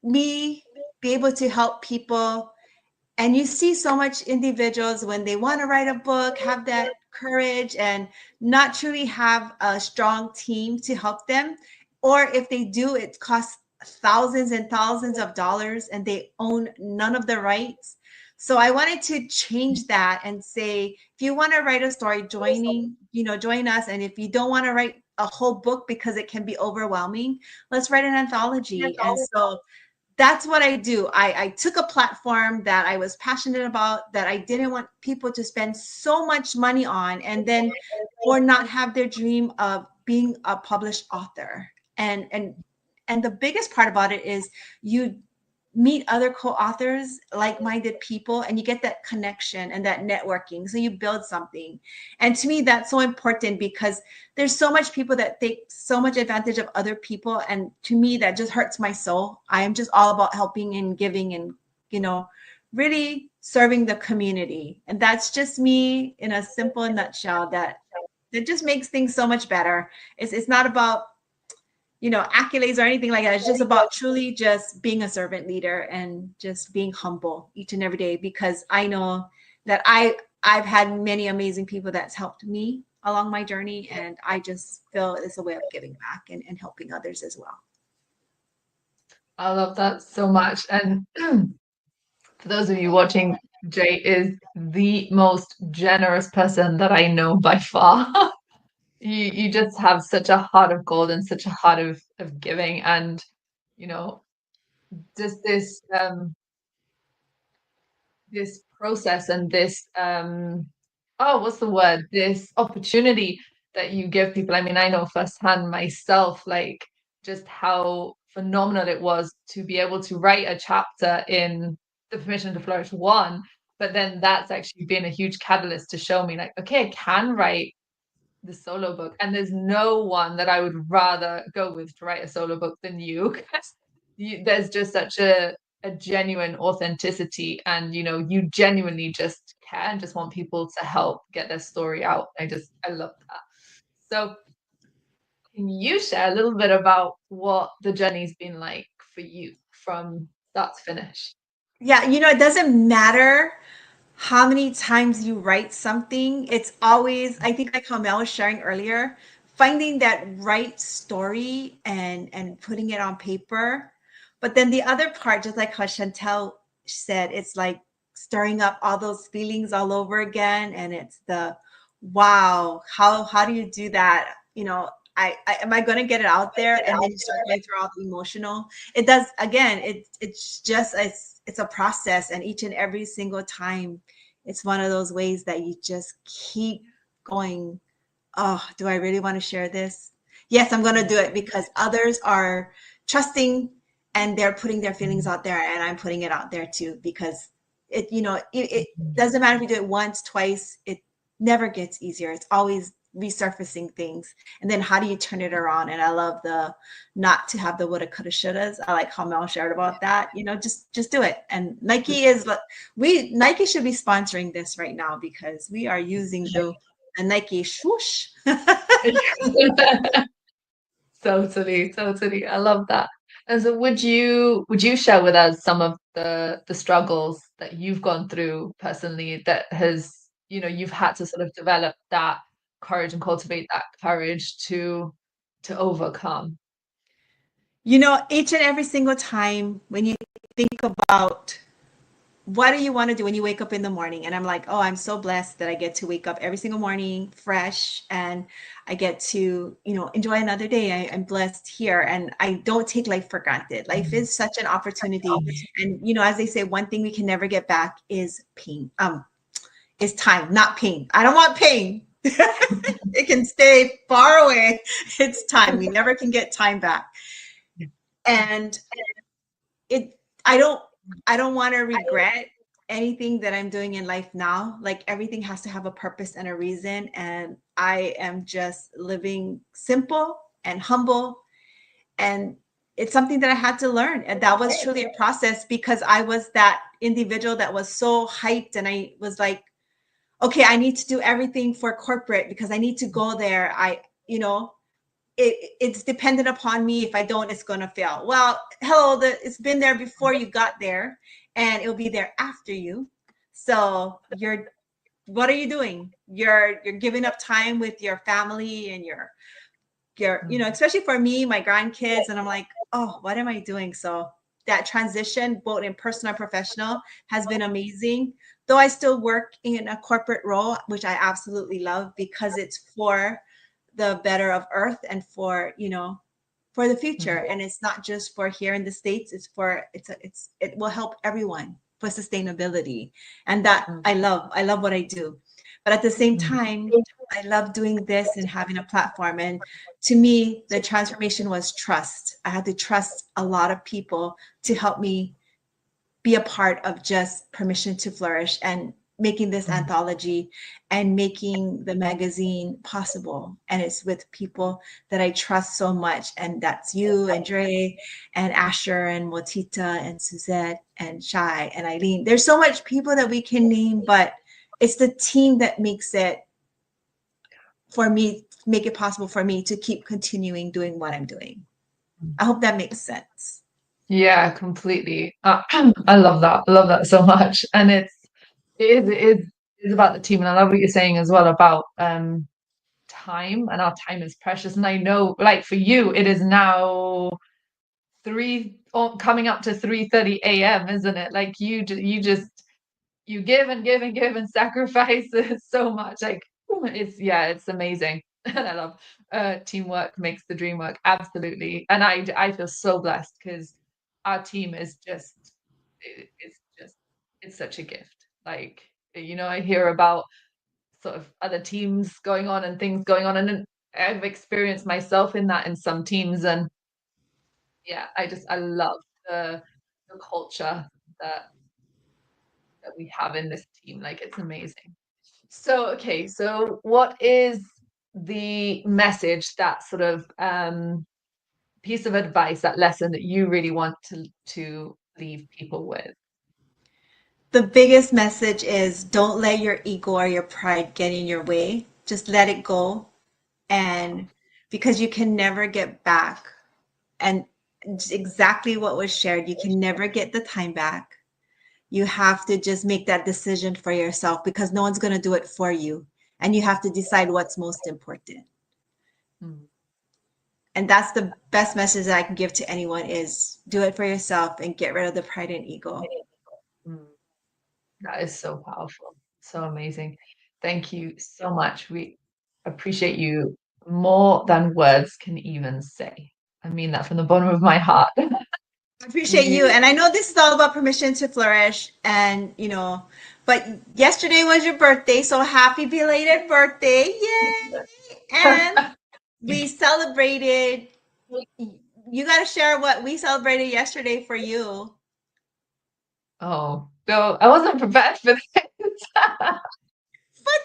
me be able to help people. And you see so much individuals when they want to write a book, have that courage and not truly have a strong team to help them. Or if they do, it costs thousands and thousands of dollars and they own none of the rights. So I wanted to change that and say, if you want to write a story, join us. And if you don't want to write a whole book because it can be overwhelming, let's write an anthology. And so that's what I do. I took a platform that I was passionate about, that I didn't want people to spend so much money on, and then or not have their dream of being a published author. And the biggest part about it is you meet other co-authors, like-minded people, and you get that connection and that networking. So you build something. And to me, that's so important because there's so much people that take so much advantage of other people. And to me, that just hurts my soul. I am just all about helping and giving and, really serving the community. And that's just me in a simple nutshell that just makes things so much better. It's not about accolades or anything like that. It's just about truly just being a servant leader and just being humble each and every day, because I know that I've had many amazing people that's helped me along my journey, and I just feel it's a way of giving back and helping others as well. I love that so much. And for those of you watching, Jay is the most generous person that I know by far. You just have such a heart of gold and such a heart of giving, and you know just this process and this what's the word, this opportunity that you give people. I mean, I know firsthand myself, like just how phenomenal it was to be able to write a chapter in the Permission to Flourish one, but then that's actually been a huge catalyst to show me like, okay, I can write the solo book, and there's no one that I would rather go with to write a solo book than you. There's just such a genuine authenticity, and you genuinely just care and just want people to help get their story out. I love that. So can you share a little bit about what the journey's been like for you from start to finish? Yeah, it doesn't matter how many times you write something. It's always, I think like how Mel was sharing earlier, finding that right story and putting it on paper. But then the other part, just like how Chantel said, it's like stirring up all those feelings all over again. And it's the, wow, how do you do that? I am I going to get it out there? And then you start going through all the emotional. It does, again, it's a process, and each and every single time it's one of those ways that you just keep going. Oh, do I really want to share this? Yes, I'm going to do it because others are trusting and they're putting their feelings out there, and I'm putting it out there too, because it doesn't matter if you do it once, twice, it never gets easier. It's always resurfacing things. And then how do you turn it around? And I love the not to have the woulda, coulda, shouldas. I like how Mel shared about that. Just do it. And Nike should be sponsoring this right now, because we are using the Nike swoosh. Totally. I love that. And so would you share with us some of the struggles that you've gone through personally that has, you've had to sort of develop that courage and cultivate that courage to overcome? Each and every single time when you think about what do you want to do when you wake up in the morning, and I'm like, oh, I'm so blessed that I get to wake up every single morning fresh, and I get to enjoy another day. I'm blessed here, and I don't take life for granted. Life is such an opportunity, and as they say, one thing we can never get back is pain. Is time, not pain. I don't want pain. It can stay far away. It's time. We never can get time back. And I don't want to regret anything that I'm doing in life now. Like, everything has to have a purpose and a reason. And I am just living simple and humble. And it's something that I had to learn. And that was truly a process, because I was that individual that was so hyped, and I was like, okay, I need to do everything for corporate because I need to go there. It's dependent upon me. If I don't, it's going to fail. Well, hello, it's been there before you got there, and it'll be there after you. So what are you doing? You're giving up time with your family and your especially for me, my grandkids, and I'm like, oh, what am I doing? So that transition, both in personal and professional, has been amazing. Though I still work in a corporate role, which I absolutely love, because it's for the better of Earth and for the future. And it's not just for here in the States. It will help everyone for sustainability, and that I love what I do. But at the same time, I love doing this and having a platform. And to me, the transformation was trust. I had to trust a lot of people to help me be a part of just Permission to Flourish and making this anthology and making the magazine possible. And it's with people that I trust so much. And that's you and Dre and Asher and Motita and Suzette and Shai and Eileen. There's so much people that we can name, but it's the team that makes it possible for me to keep continuing doing what I'm doing. I hope that makes sense. Yeah, completely. I love that. I love that so much. And it is about the team. And I love what you're saying as well about time, and our time is precious. And I know, like, for you, it is now coming up to 3:30 a.m., isn't it? Like, you give and give and give and sacrifice so much. Like, it's amazing. And I love teamwork makes the dream work. Absolutely. And I feel so blessed because our team is it's such a gift. Like, I hear about sort of other teams going on and things going on, and then I've experienced myself in that in some teams, and yeah, I love the culture that we have in this team. Like, it's amazing. So, okay, so what is the message, that sort of piece of advice, that lesson that you really want to leave people with? The biggest message is don't let your ego or your pride get in your way. Just let it go. And because you can never get back, and exactly what was shared, you can never get the time back. You have to just make that decision for yourself, because no one's going to do it for you. And you have to decide what's most important. Mm. And that's the best message that I can give to anyone, is do it for yourself and get rid of the pride and ego. Mm. That is so powerful, so amazing. Thank you so much. We appreciate you more than words can even say. I mean that from the bottom of my heart. I appreciate you. And I know this is all about permission to flourish. And, but yesterday was your birthday. So happy belated birthday. Yay. And we celebrated. You got to share what we celebrated yesterday for you. Oh, no, I wasn't prepared for this. But,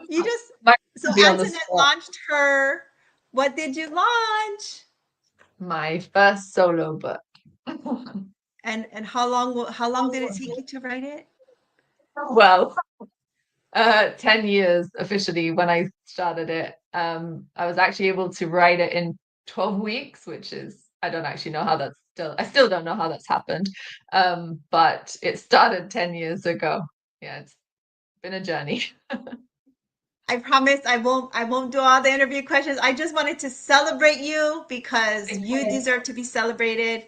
you just, so Antoinette launched her, what did you launch? My first solo book. And how long did it take you to write it? Well, 10 years officially when I started it. I was actually able to write it in 12 weeks, which is, I don't actually know how I still don't know how that's happened. But it started 10 years ago. Yeah, it's been a journey. I promise I won't do all the interview questions. I just wanted to celebrate you, because you deserve to be celebrated.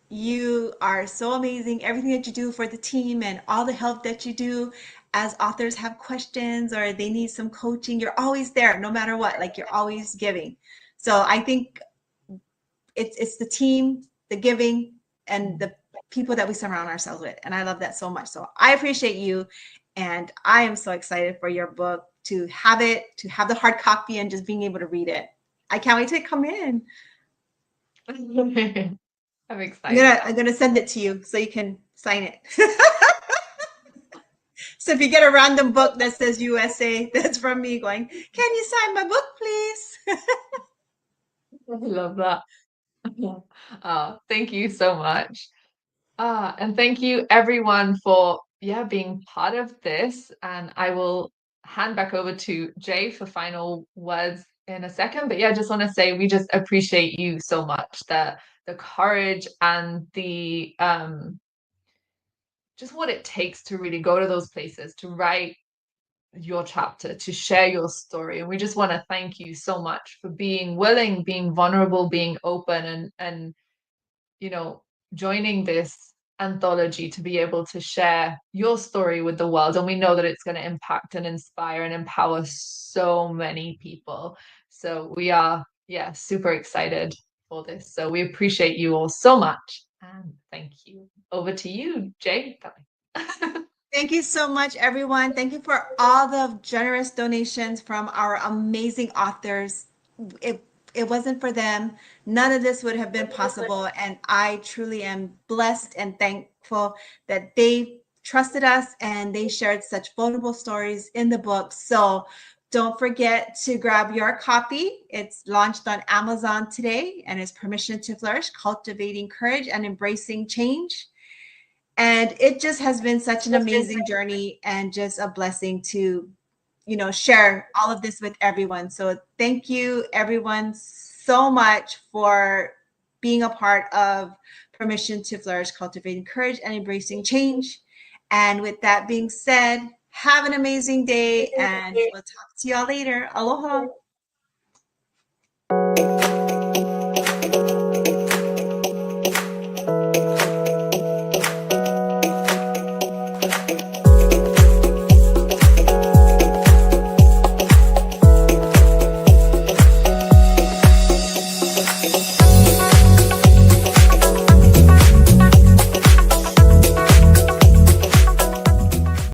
You are so amazing. Everything that you do for the team and all the help that you do, as authors have questions or they need some coaching, you're always there no matter what. Like, you're always giving. So I think it's the team, the giving, and the people that we surround ourselves with. And I love that so much. So I appreciate you. And I am so excited for your book, to have the hard copy and just being able to read it. I can't wait to come in. I'm excited. I'm gonna send it to you so you can sign it. So if you get a random book that says USA, that's from me going, can you sign my book, please? I love that. Thank you so much. And thank you everyone for being part of this. And I will hand back over to Jay for final words in a second. But I just want to say we just appreciate you so much, the courage and the just what it takes to really go to those places, to write your chapter, to share your story. And we just want to thank you so much for being willing, being vulnerable, being open, and joining this anthology to be able to share your story with the world. And we know that it's going to impact and inspire and empower so many people. So we are, super excited for this. So we appreciate you all so much. And thank you. Over to you, Jay. Thank you so much, everyone. Thank you for all the generous donations from our amazing authors. It wasn't for them, none of this would have been possible. And I truly am blessed and thankful that they trusted us and they shared such vulnerable stories in the book. So don't forget to grab your copy. It's launched on Amazon today, and it's Permission to Flourish, Cultivating Courage and Embracing Change. And it just has been such an amazing journey and just a blessing to, share all of this with everyone. So thank you, everyone, so much for being a part of Permission to Flourish, Cultivating Courage and Embracing Change. And with that being said, have an amazing day, and we'll talk to y'all later. Aloha.